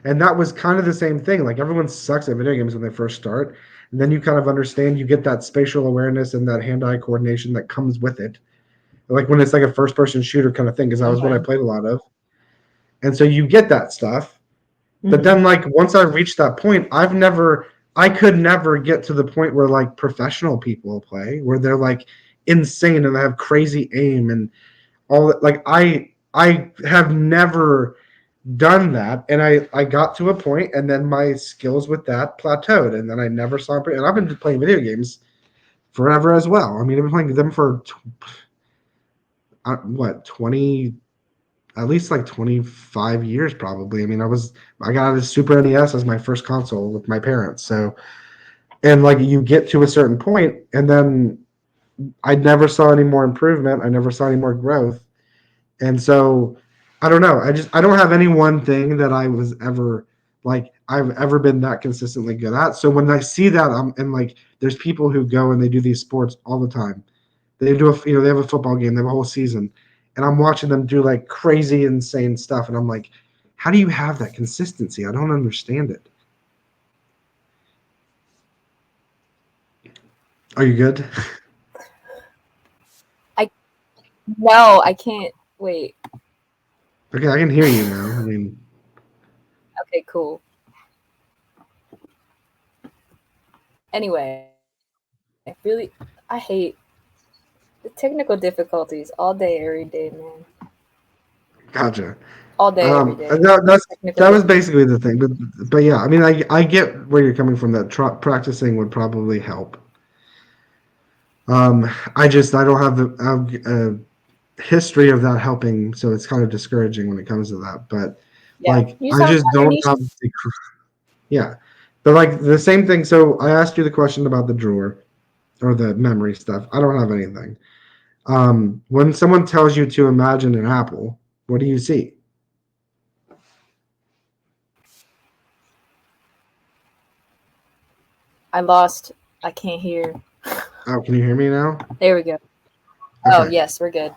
and that was kind of the same thing. Like everyone sucks at video games when they first start, and then you kind of understand. You get that spatial awareness and that hand-eye coordination that comes with it. Like when it's like a first-person shooter kind of thing, because that was what I Okay. played a lot of, and so you get that stuff. But Mm-hmm. then, like once I reached that point, I could never get to the point where like professional people play, where they're like insane and they have crazy aim and all that. Like I have never done that, and I got to a point, and then my skills with that plateaued, and then I never saw it. And I've been playing video games forever as well. I mean, I've been playing them for what 20 at least like 25 years probably. I mean, I got a Super NES as my first console with my parents. So, and like you get to a certain point and then I never saw any more improvement. I never saw any more growth. And so I don't know. I don't have any one thing that I was ever like I've ever been that consistently good at. So when I see that, and like there's people who go and they do these sports all the time. They do they have a football game, they have a whole season, and I'm watching them do like crazy, insane stuff, and I'm like, how do you have that consistency? I don't understand it. Are you good? No, I can't. Wait. Okay, I can hear you now. I mean, Okay, cool. Anyway, really, I hate the technical difficulties all day, every day, man. gotcha. All day, every day. That was basically the thing, but yeah, I mean, I get where you're coming from. That practicing would probably help. I don't have a history of that helping, so it's kind of discouraging when it comes to that. But Yeah, like, you I sound just on your don't niche. have the yeah. But like the same thing. So I asked you the question about the drawer or the memory stuff. I don't have anything. When someone tells you to imagine an apple, what do you see? I lost. I can't hear. Oh, can you hear me now? There we go. Oh, Okay. yes, we're good.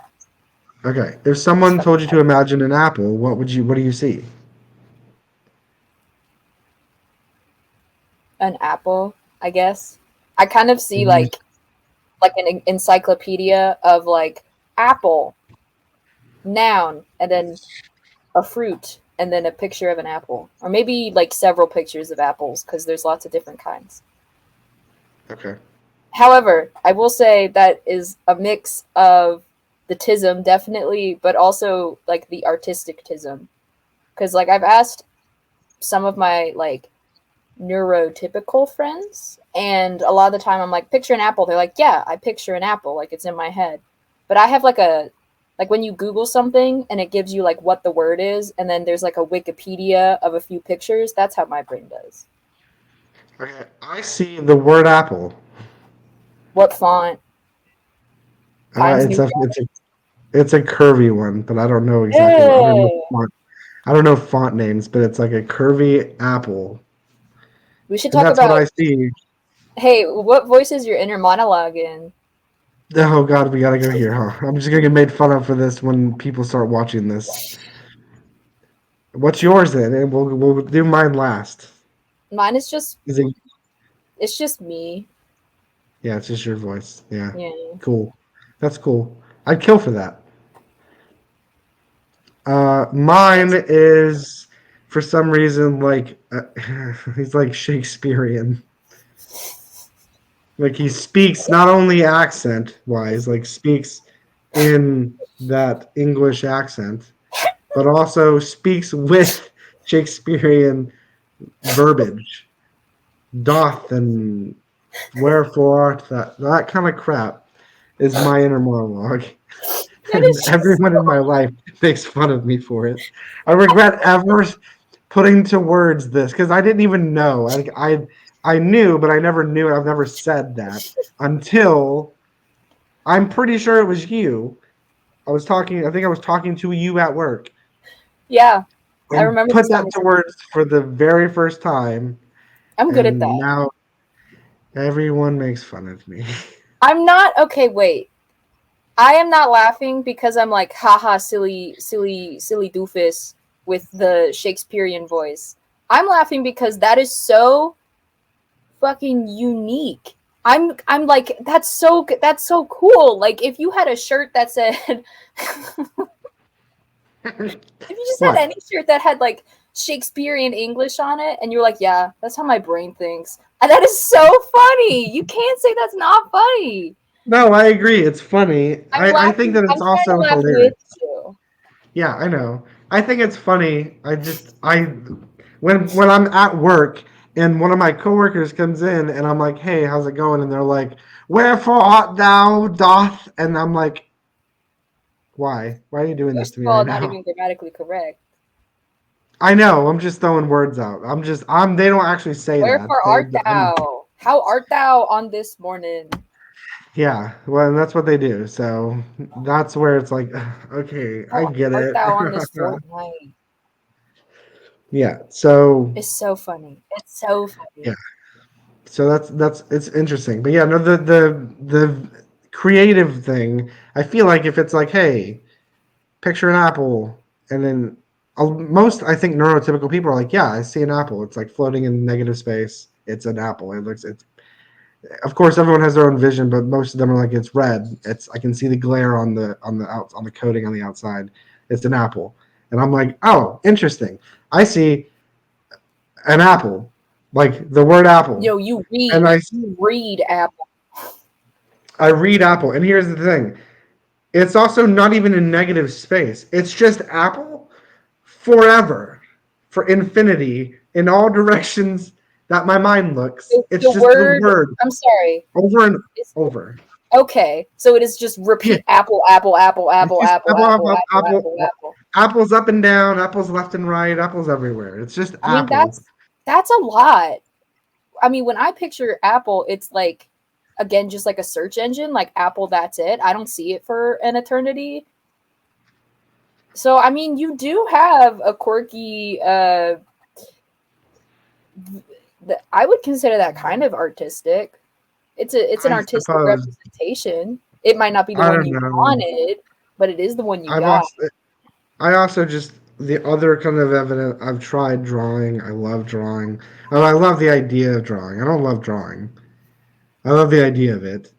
Okay. If someone told you to imagine an apple, what do you see? An apple, I guess. I kind of see You- like an encyclopedia of like apple, noun, and then a fruit, and then a picture of an apple, or maybe like several pictures of apples because there's lots of different kinds. Okay. However, I will say that is a mix of the tism, definitely, but also like the artistic tism. Because like I've asked some of my like neurotypical friends, and a lot of the time I'm like, picture an apple. They're like, yeah, I picture an apple, like it's in my head. But I have like when you Google something and it gives you like what the word is, and then there's like a Wikipedia of a few pictures. That's how my brain does. Okay. I see the word apple. What font? Times New It's a curvy one, but I don't know exactly. Roman. I don't know font names, but it's like a curvy apple, We should and talk that's what about. I see. Hey, what voice is your inner monologue in? Oh God, we gotta go here, huh? I'm just gonna get made fun of for this when people start watching this. What's yours then? And we'll do mine last. Mine is just. Is it? It's just me. Yeah, it's just your voice. Yeah, Yeah. cool. That's cool. I'd kill for that. Mine That's is for some reason like he's like Shakespearean. Like he speaks not only accent wise, like speaks in that English accent, but also speaks with Shakespearean verbiage. Doth and wherefore art that kind of crap is my inner monologue. that And is just everyone in my life makes fun of me for it. I regret ever putting to words this because I didn't even know. I knew, but I never knew. I've never said that until I'm pretty sure it was you. I was talking. I think I was talking to you at work yeah. I and remember put this that to conversation. words for the very first time, I'm good at and that. now everyone makes fun of me. I'm not okay. Wait, I am not laughing because I'm like, haha, silly, silly, silly doofus with the Shakespearean voice. I'm laughing because that is so fucking unique. I'm like, that's so cool. Like if you had a shirt that said if you just had What? any shirt that had like Shakespearean English on it, and you're like, yeah, that's how my brain thinks. And that is so funny. You can't say that's not funny. No, I agree. It's funny. I'm I think laughing. that I'm it's trying to also laugh hilarious. with you. Yeah, I know. I think it's funny. I when I'm at work and one of my coworkers comes in and I'm like, "Hey, how's it going?" and they're like, "Wherefore art thou doth?" and I'm like, Why? Why are you doing this First to of me all, right not now? even grammatically correct. I know. I'm just throwing words out. I'm. They don't actually say that. Wherefore art thou? How art thou on this morning? Yeah. Well, and that's what they do. So that's where it's like, okay, I How get art it. thou on this fortnight? Yeah. So It's so funny. It's so funny. yeah. So that's it's interesting. But yeah, no, the creative thing. I feel like if it's like, hey, picture an apple, and then most I think neurotypical people are like, yeah, I see an apple. It's like floating in negative space. It's an apple. It looks. It's of course everyone has their own vision, but most of them are like it's red. It's I can see the glare on the coating on the outside. It's an apple, and I'm like, oh, interesting. I see an apple, like the word apple, Yo, you and read. You read Apple. I read apple, and here's the thing. It's also not even in negative space. It's just apple forever, for infinity, in all directions that my mind looks. It's The just the word. word I'm sorry. over and It's, over. okay, so it is just Yeah, repeat apple, apple, apple, it's apple, just apple, apple, apple, apple, apple, apple, apple, apple. apples up and down, apples left and right, apples everywhere. It's just I mean, apple. that's a lot. I mean, when I picture Apple, it's like again just like a search engine, like Apple. That's it. I don't see it for an eternity. So I mean, you do have a quirky. I would consider that kind of artistic. It's an I artistic suppose. representation. It might not be the I one don't you know. wanted, but it is the one you I've got. also I also just the other kind of evidence I've tried drawing. I love drawing. Oh, I love the idea of drawing. I don't love drawing. I love the idea of it,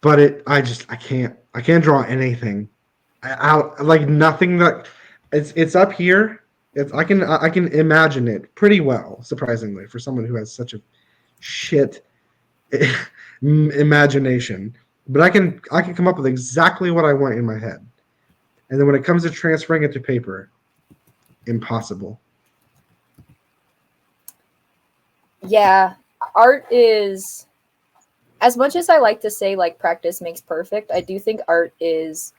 but I can't draw anything. I like nothing that it's up here. I can imagine it pretty well, surprisingly, for someone who has such a shit imagination. But I can come up with exactly what I want in my head, and then when it comes to transferring it to paper, impossible. Yeah, art is, as much as I like to say like practice makes perfect, I do think art is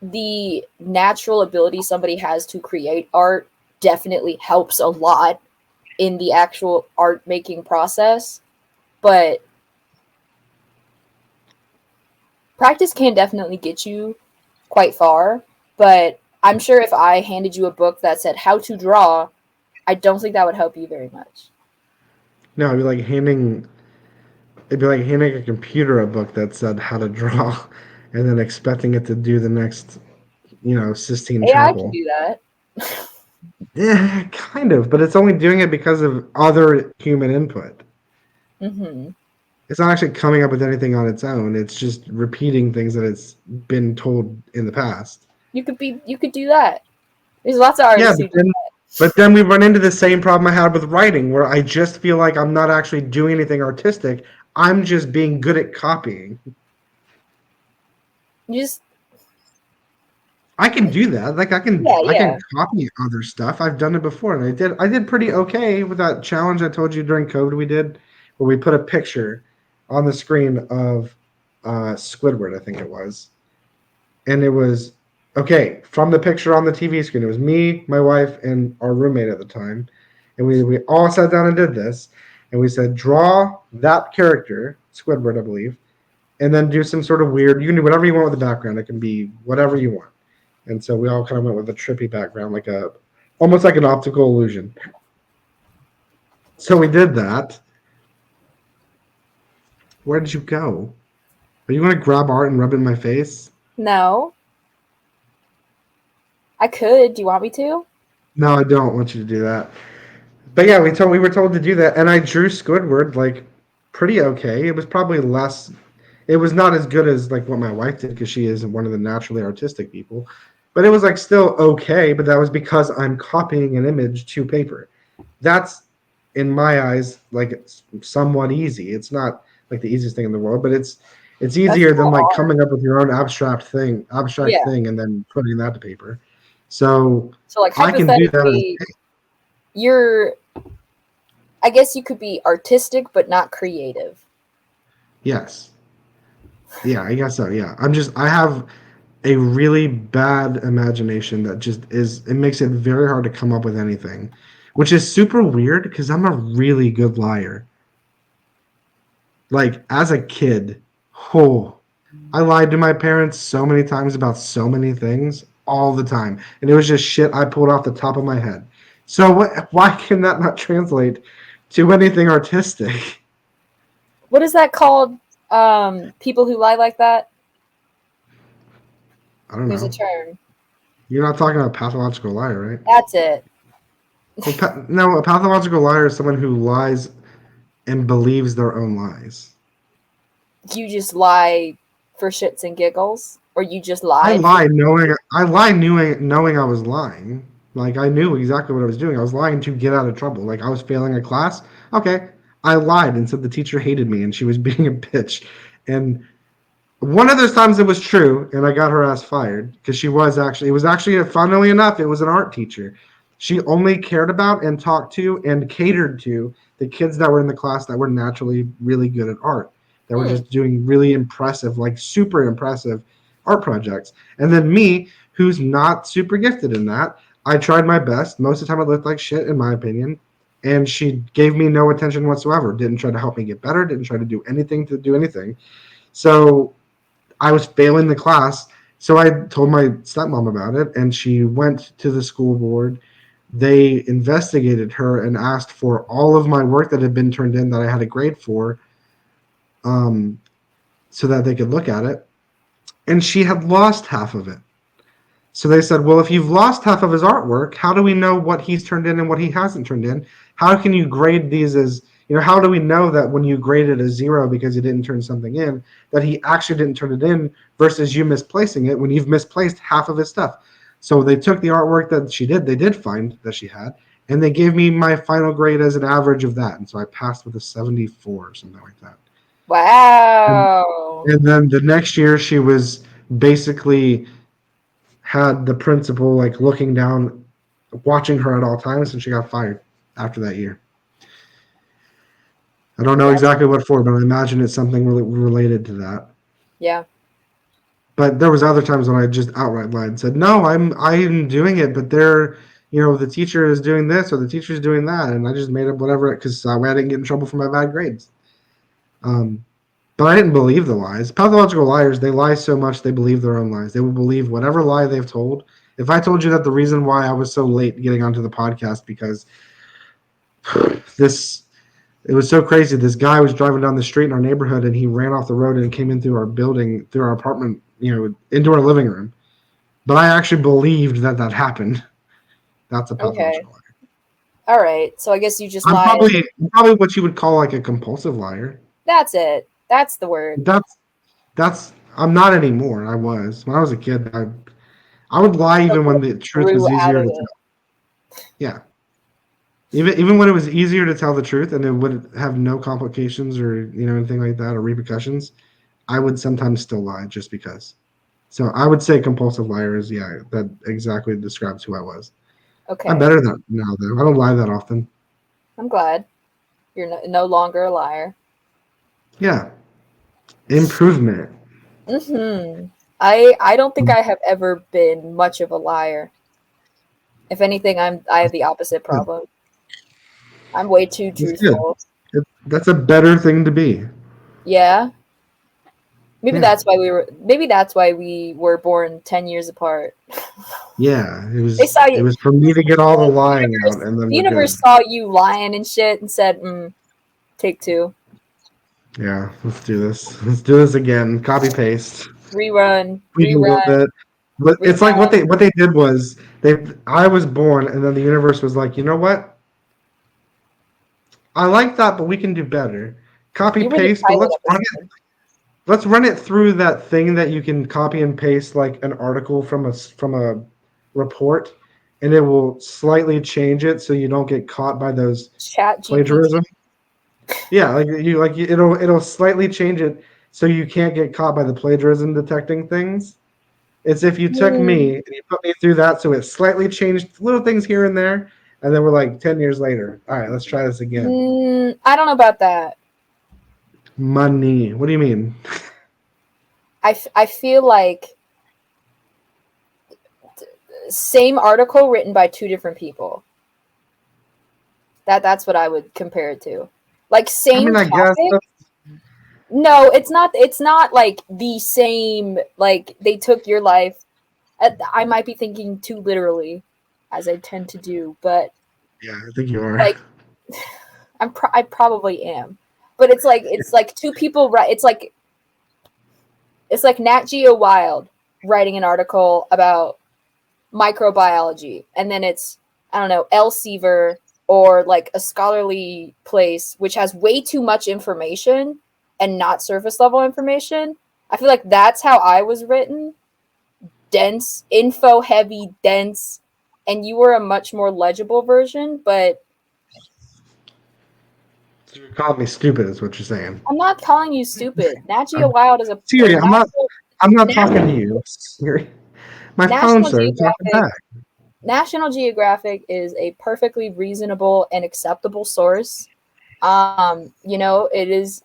the natural ability somebody has to create art definitely helps a lot in the actual art making process, but practice can definitely get you quite far. But I'm sure if I handed you a book that said how to draw, I don't think that would help you very much. No, it'd be like handing a computer a book that said how to draw, and then expecting it to do the next, Sistine AI can Chapel. do that. Yeah, kind of, but it's only doing it because of other human input. Hmm. It's not actually coming up with anything on its own. It's just repeating things that it's been told in the past. You could do that. There's lots of Yeah, artists who do that. but then we run into the same problem I had with writing, where I just feel like I'm not actually doing anything artistic. I'm just being good at copying. You just I can do that. Like yeah, I can yeah. copy other stuff. I've done it before, and I did pretty okay with that challenge I told you during COVID we did, where we put a picture on the screen of Squidward, I think it was, and it was okay from the picture on the TV screen. It was me, my wife, and our roommate at the time, and we all sat down and did this, and we said draw that character, Squidward, I believe, and then do some sort of weird. You can do whatever you want with the background. It can be whatever you want. And so we all kind of went with a trippy background, almost like an optical illusion. So we did that. Where did you go? Are you going to grab art and rub it in my face? No, I could. Do you want me to? No, I don't want you to do that. But yeah, we were told to do that, and I drew Squidward like pretty okay. It was probably less. It was not as good as like what my wife did because she is one of the naturally artistic people, but it was like still okay. But that was because I'm copying an image to paper. That's in my eyes like it's somewhat easy. It's not like the easiest thing in the world, but it's That's easier than still like art. coming up with your own abstract Yeah. thing, and then putting that to paper. So So like I can do that. hypothetically, you're. I guess you could be artistic but not creative. Yes. Yeah, I guess so. Yeah, I have a really bad imagination that just is. It makes it very hard to come up with anything, which is super weird because I'm a really good liar. Like as a kid, oh, I lied to my parents so many times about so many things all the time, and it was just shit I pulled off the top of my head. So why can that not translate to anything artistic? What is that called? People who lie like that? I don't There's a know. term. You're not talking about pathological liar, right? That's it. Well, no, a pathological liar is someone who lies and believes their own lies. You just lie for shits and giggles, or you just I lied for. lied knowing I was lying. Like I knew exactly what I was doing. I was lying to get out of trouble. Like I was failing a class. Okay, I lied and said the teacher hated me and she was being a bitch. And one of those times it was true, and I got her ass fired because she was actually. It was actually, funnily enough, it was an art teacher. She only cared about and talked to and catered to the kids that were in the class that were naturally really good at art, that were Hmm. just doing really impressive, like super impressive art projects. And then me, who's not super gifted in that, I tried my best. Most of the time, it looked like shit, in my opinion. And she gave me no attention whatsoever. Didn't try to help me get better. Didn't try to do anything to do anything. So I was failing the class. So I told my stepmom about it, and she went to the school board. They investigated her and asked for all of my work that had been turned in that I had a grade for, um, so that they could look at it. And she had lost half of it. So they said, well, if you've lost half of his artwork, how do we know what he's turned in and what he hasn't turned in? How can you grade these as, how do we know that when you graded a zero because you didn't turn something in, that he actually didn't turn it in versus you misplacing it when you've misplaced half of his stuff? So they took the artwork that they did find that she had, and they gave me my final grade as an average of that. And so I passed with a 74 or something like that. And, Wow. and then the next year, she was basically had the principal like looking down, watching her at all times, and she got fired after that year. I don't know That's exactly what for, but I imagine it's something related to that. yeah. But there was other times when I just outright lied and said, "No, I'm doing it, but they're, the teacher is doing this or the teacher is doing that," and I just made up whatever because I didn't get in trouble for my bad grades. Um, but I didn't believe the lies. Pathological liars, they lie so much they believe their own lies. They will believe whatever lie they've told. If I told you that the reason why I was so late getting onto the podcast because this it was so crazy. This guy was driving down the street in our neighborhood and he ran off the road and came in through our building, through our apartment, into our living room. But I actually believed that that happened. That's a Okay. pathological liar. All right. So I guess you just I'm lied. probably what you would call like a compulsive liar. That's it. That's the word. That's I'm not anymore. I was when I was a kid. I would lie Like, even when the truth grew was out easier of to it. tell. Yeah, even when it was easier to tell the truth and it would have no complications or anything like that or repercussions, I would sometimes still lie just because. So I would say compulsive liar is that exactly describes who I was. I'm Okay. better than that now though. I don't lie that often. I'm glad you're no longer a liar. Yeah, improvement. Mm-hmm. I don't think I have ever been much of a liar. If anything, I have the opposite Good. problem. I'm way too That's good. truthful. That's a better thing to be. Yeah. Maybe Yeah. that's why we were born 10 years apart. Yeah. It They was saw it you. was for me to get all the The lying out universe, and then the we're good. universe saw you lying and shit and said, take two. Yeah, let's do this. Let's do this again. Copy paste. Rerun, Tweak a little rerun, bit. But it's like rerun. what they did was I was born and then the universe was like, you know what? I like that, but we can do better. Copy You were the paste, but pilot episode. let's run it through that thing that you can copy and paste like an article from a report, and it will slightly change it so you don't get caught by those Chat GPT. plagiarism. Yeah, it'll slightly change it so you can't get caught by the plagiarism detecting things. It's if you took Hmm. me and you put me through that, so it slightly changed little things here and there, and then we're like 10 years later. All right, let's try this again. I don't know about that. Money. What do you mean? I feel like same article written by two different people. That's what I would compare it to. Like I same mean, I guess topic. No, it's not like the same. Like they took your life. I might be thinking too literally, as I tend to do, but yeah, I think you are. like I probably am. But it's like two people. Right? It's like Nat Geo Wild writing an article about microbiology, and then it's, I don't know, Elsevier or like a scholarly place which has way too much information and not surface level information. I feel like that's how I was written. Dense, info heavy, dense, and you were a much more legible version, but So you're calling me stupid, is what you're saying. I'm not calling you stupid. Nat Geo Wild is a Siri, I'm not. I'm not talking to National, you. Siri. My phone National started talking Geographic back. National Geographic is a perfectly reasonable and acceptable source. You know, it's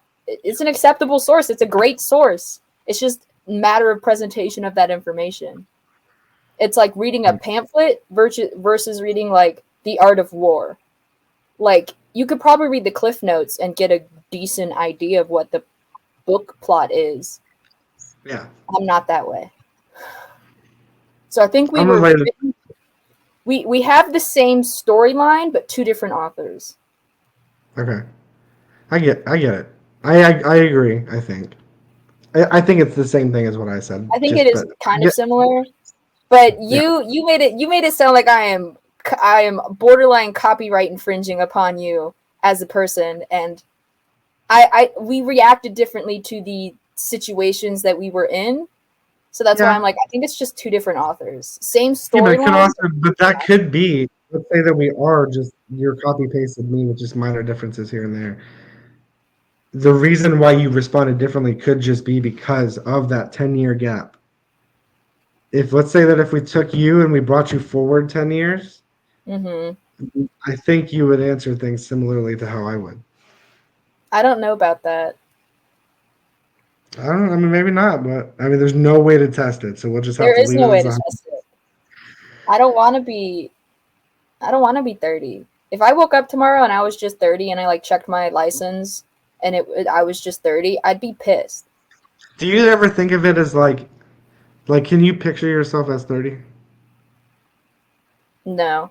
an acceptable source. It's a great source. It's just a matter of presentation of that information. It's like reading a pamphlet versus reading like The Art of War. Like you could probably read the cliff notes and get a decent idea of what the book plot is. Yeah. I'm not that way. So I think we I'm were related. we have the same storyline but two different authors. Okay. I get it. I agree, I think. I think it's the same thing as what I said. I think Just it is but kind yeah, of similar, but yeah. you made it sound like I am borderline copyright infringing upon you as a person, and I we reacted differently to the situations that we were in, so that's why Yeah. I'm like I think it's just two different authors, same Yeah, but it could storyline. also but that could be, let's say that we are just you're copy pasted me with just minor differences here and there. The reason why you responded differently could just be because of that 10-year gap. If let's say that if we took you and we brought you forward 10 years, Hmm. I think you would answer things similarly to how I would. I don't know about that. I don't know. I mean, maybe not, but I mean, there's no way to test it, so we'll just have There to is leave no it way as to a. test it. I don't want to be. I don't want to be 30. If I woke up tomorrow and I was just 30 and I like checked my license and I was just 30, I'd be pissed. Do you ever think of it as like, can you picture yourself as 30? No. Is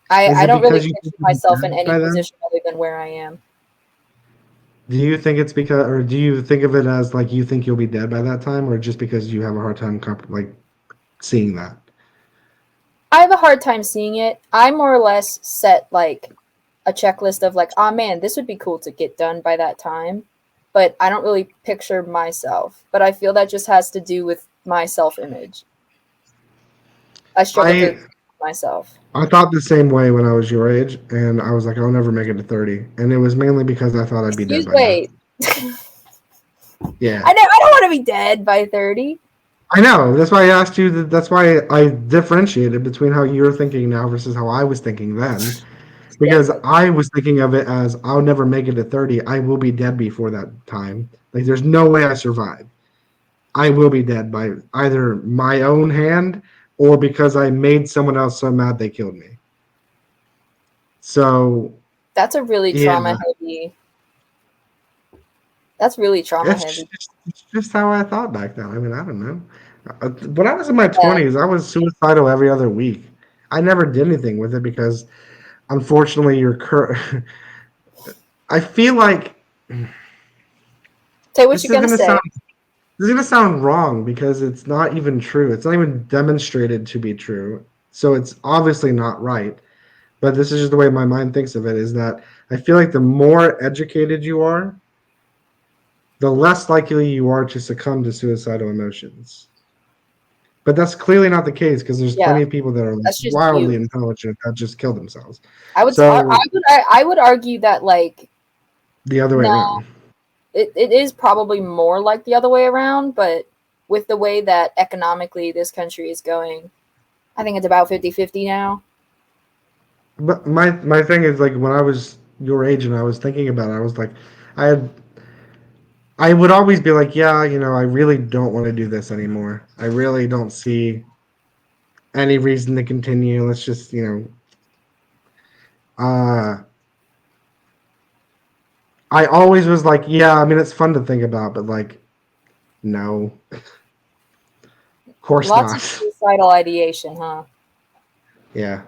I it don't really because you think picture you'll be myself in dead any by then? position other than where I am. Do you think it's because, or do you think of it as like you think you'll be dead by that time, or just because you have a hard time like seeing that? I have a hard time seeing it. I more or less set like a checklist of like, oh man, this would be cool to get done by that time. But I don't really picture myself. But I feel that just has to do with my self image. I struggle to I accept myself. I thought the same way when I was your age, and I was like, I'll never make it to 30, and it was mainly because I thought I'd be dead Excuse by now. wait. Yeah, I don't want to be dead by 30. I know. That's why I asked you. That's why I differentiated between how you're thinking now versus how I was thinking then. Yes, Because I was thinking of it as I'll never make it to 30. I will be dead before that time. Like there's no way I survive. I will be dead by either my own hand or because I made someone else so mad they killed me. So that's a really yeah, trauma heavy. That's really trauma heavy. it's just how I thought back then. I mean, I don't know. When I was in my Yeah. 20s, I was suicidal every other week. I never did anything with it because, unfortunately, I feel like Say what this you're is gonna gonna say. sound this is gonna sound wrong because it's not even true. It's not even demonstrated to be true. So it's obviously not right. But this is just the way my mind thinks of it. Is that I feel like the more educated you are, the less likely you are to succumb to suicidal emotions. But that's clearly not the case because there's Yeah, plenty of people that are like that's just wildly you. intelligent that just kill themselves. I So would I would argue that like the other way no, around. it is probably more like the other way around, but with the way that economically this country is going, I think it's about 50-50 now. But my thing is like when I was your age and I was thinking about it, I was like, I had I would always be like, yeah, I really don't want to do this anymore. I really don't see any reason to continue. Let's just, uh, I always was like, yeah, I mean, it's fun to think about, but like, no, of course Lots of not. suicidal ideation, huh? Yeah.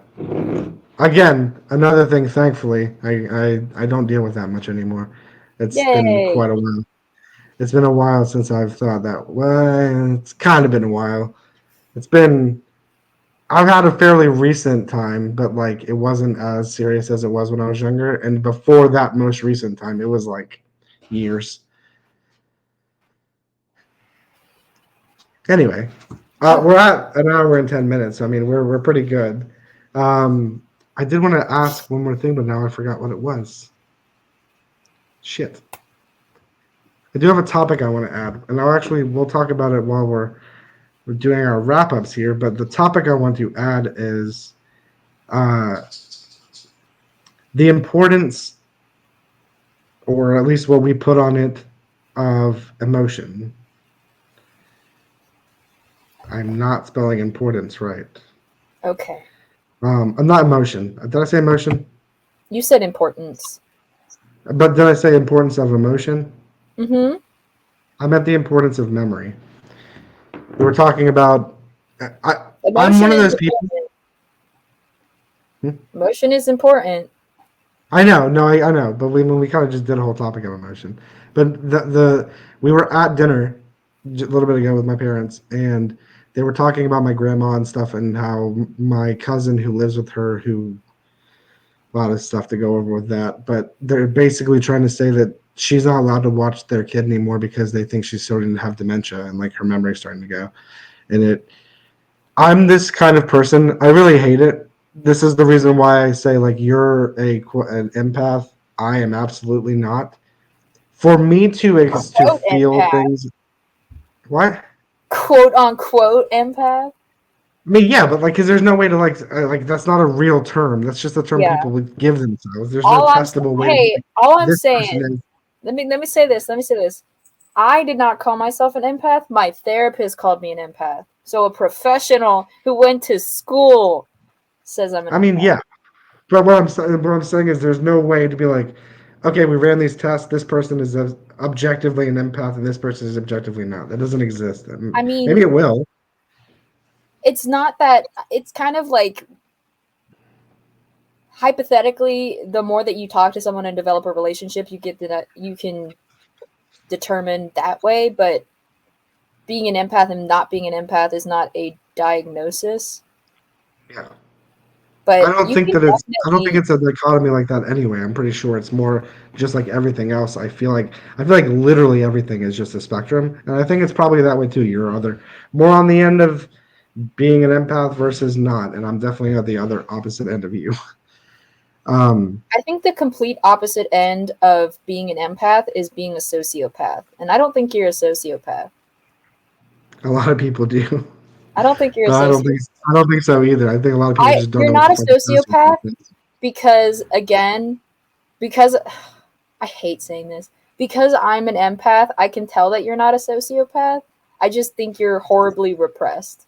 Again, another thing. Thankfully, I don't deal with that much anymore. It's been Yay! quite a while. It's been a while since I've thought that. Well, it's kind of been a while. It's been. I've had a fairly recent time, but like it wasn't as serious as it was when I was younger. And before that most recent time, it was like years. Anyway, Oh, we're at an hour and 10 minutes. So, I mean, we're pretty good. Um, I did want to ask one more thing, but now I forgot what it was. Shit. I do have a topic I want to add, and we'll talk about it while we're doing our wrap ups here. But the topic I want to add is uh, the importance, or at least what we put on it, of emotion. I'm not spelling importance right. okay. I'm not emotion. Did I say emotion? You said importance. But did I say importance of emotion? Mm-hmm. I meant the importance of memory. We were talking about. I, I'm Emotion one of is those people. important. Hmm? Emotion is important. I know, no, I know, but we kind of just did a whole topic of emotion. But the we were at dinner a little bit ago with my parents, and they were talking about my grandma and stuff, and how my cousin who lives with her, who a lot of stuff to go over with that, but they're basically trying to say that she's not allowed to watch their kid anymore because they think she's starting to have dementia and like her memory's starting to go. And I'm this kind of person. I really hate it. This is the reason why I say like you're an empath. I am absolutely not. For me to Quote feel empath. things, what? Quote unquote empath. I mean, yeah, but like, cause there's no way to like that's not a real term. That's just a term Yeah. people would give themselves. There's no All I'm testable way to be hey, like, all I'm this person saying. is. Let me say this. Let me say this. I did not call myself an empath. My therapist called me an empath. So a professional who went to school says I'm an I mean, empath. yeah, but what I'm saying is there's no way to be like, okay, we ran these tests. This person is objectively an empath, and this person is objectively not. That doesn't exist. I Maybe mean, it will. it's not that it's kind of like hypothetically, the more that you talk to someone and develop a relationship, you get that you can determine that way, but being an empath and not being an empath is not a diagnosis. Yeah. But you can I don't think definitely it's a dichotomy like that anyway. I'm pretty sure it's more just like everything else. I feel like literally everything is just a spectrum, and I think it's probably that way too. You're other more on the end of being an empath versus not, and I'm definitely at the other opposite end of you. Um, I think the complete opposite end of being an empath is being a sociopath. And I don't think you're a sociopath. a lot of people do, I don't think you're a but sociopath. I don't think so either. I think a lot of people I just don't You're know what not the a fuck a sociopath sociopath is. because again, because I hate saying this. Because I'm an empath, I can tell that you're not a sociopath. I just think you're horribly repressed.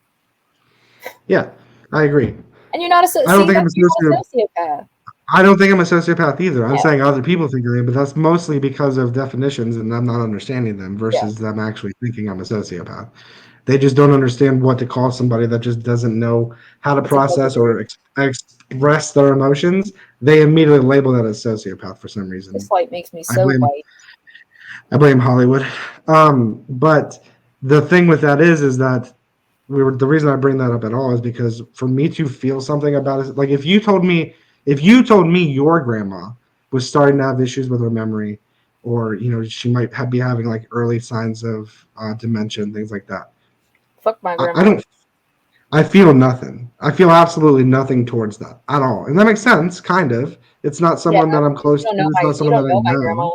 Yeah, I agree. And you're not a I don't see think that I'm a you're not sociopath. a sociopath. I don't think I'm a sociopath either. I'm Yeah. saying other people think I am, but that's mostly because of definitions and I'm not understanding them Yeah. versus them actually thinking I'm a sociopath. They just don't understand what to call somebody that just doesn't know how to It's a process dopamine. or express their emotions. They immediately label that as sociopath for some This reason. light makes me I so blame white. I blame Hollywood. But the thing with that is that the reason I bring that up at all is because for me to feel something about it, like if you told me your grandma was starting to have issues with her memory, or she might be having like early signs of dementia and things like that, Fuck my I grandma. don't. I feel nothing. I feel absolutely nothing towards that at all, and that makes sense, kind of. It's not Yeah, someone that I'm because close to. It's not you someone don't that I know my know. grandma.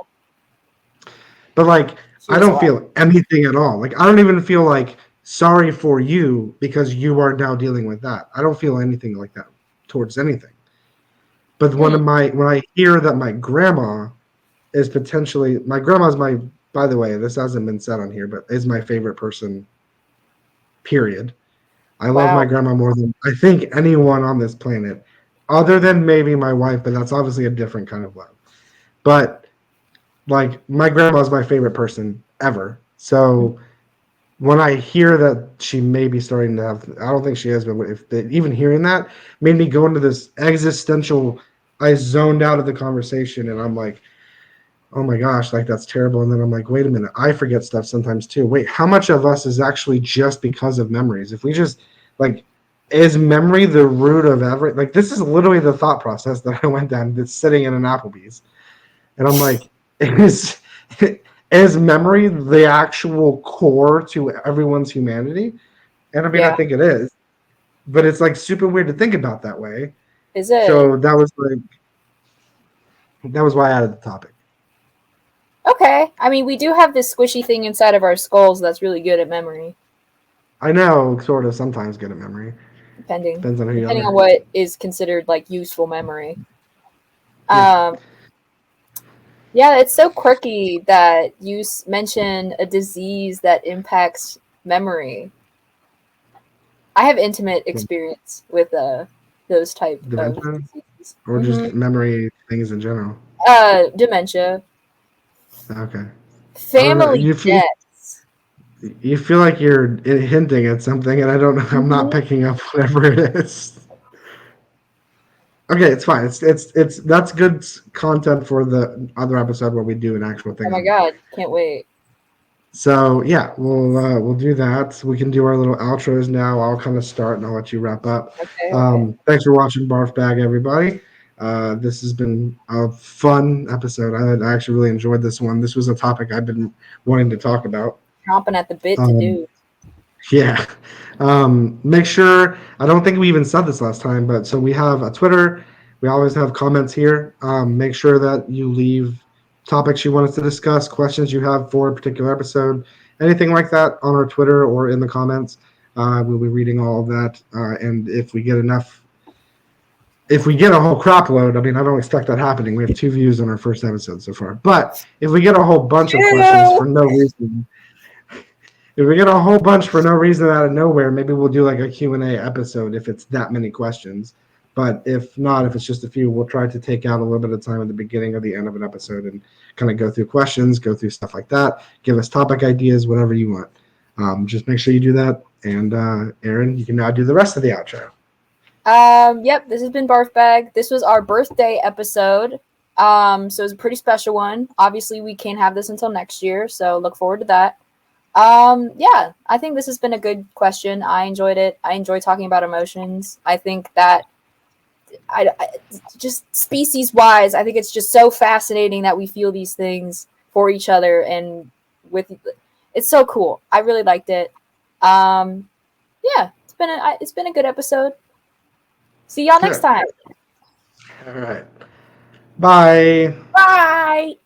But like, She I was don't alive. feel anything at all. Like, I don't even feel like sorry for you because you are now dealing with that. I don't feel anything like that towards anything. But Hmm. when I hear that my grandma's my by the way, this hasn't been said on here, but is my favorite person, period. I love my Wow. grandma more than I think anyone on this planet, other than maybe my wife, but that's obviously a different kind of love. But like my grandma's my favorite person ever. So when I hear that she may be starting to have, I don't think she is, but if even hearing that made me go into this existential, I zoned out of the conversation and I'm like, oh my gosh, like that's terrible. And then I'm like, wait a minute, I forget stuff sometimes too. Wait, how much of us is actually just because of memories? If we just like, is memory the root of every, like this is literally the thought process that I went down that's sitting in an Applebee's. And I'm like, is is memory the actual core to everyone's humanity? And I mean, I Yeah. think it is, but it's like super weird to think about that way. Is it? So that was why I added the topic. Okay. I mean, we do have this squishy thing inside of our skulls that's really good at memory, I know, sort of, sometimes good at memory. depending Depends on who you depending are. on what is considered like useful memory. Yeah. Um, yeah, it's so quirky that you mention a disease that impacts memory. I have intimate experience with those type of Dementia diseases. or just memory things in general. Dementia, Okay. I don't know. family deaths. You feel like you're hinting at something, and I don't know. I'm not Mhm. picking up whatever it is. Okay, it's fine. It's that's good content for the other episode where we do an actual Oh thing my on that. god, can't wait. So yeah, we'll do that. We can do our little outros now. I'll kind of start and I'll let you wrap up. Okay, okay. Thanks for watching Barfbag, everybody. This has been a fun episode. I actually really enjoyed this one. This was a topic I've been wanting to talk about. Chomping at the bit to Um, do. yeah. Make sure, I don't think we even said this last time, but so we have a Twitter. We always have comments here. Make sure that you leave topics you want us to discuss, questions you have for a particular episode, anything like that on our Twitter or in the comments. We'll be reading all of that. And if we get a whole crop load, I mean, I don't expect that happening. We have 2 views on our first episode so far. But if we get a whole bunch of questions Ew! for no reason, if we get a whole bunch for no reason out of nowhere, maybe we'll do like a Q&A episode if it's that many questions. But if not, if it's just a few, we'll try to take out a little bit of time at the beginning or the end of an episode and kind of go through questions, go through stuff like that, give us topic ideas, whatever you want. Just make sure you do that. And Aaron, you can now do the rest of the outro. Yep, this has been Barfbag. This was our birthday episode. So it's a pretty special one. Obviously, we can't have this until next year, so look forward to that. Yeah, I think this has been a good question. I enjoyed it. I enjoy talking about emotions. I think that I just species wise, I think it's just so fascinating that we feel these things for each other and with it's so cool. I really liked it. Um, yeah, it's been a good episode. See y'all next Good. time. All right. Bye. Bye.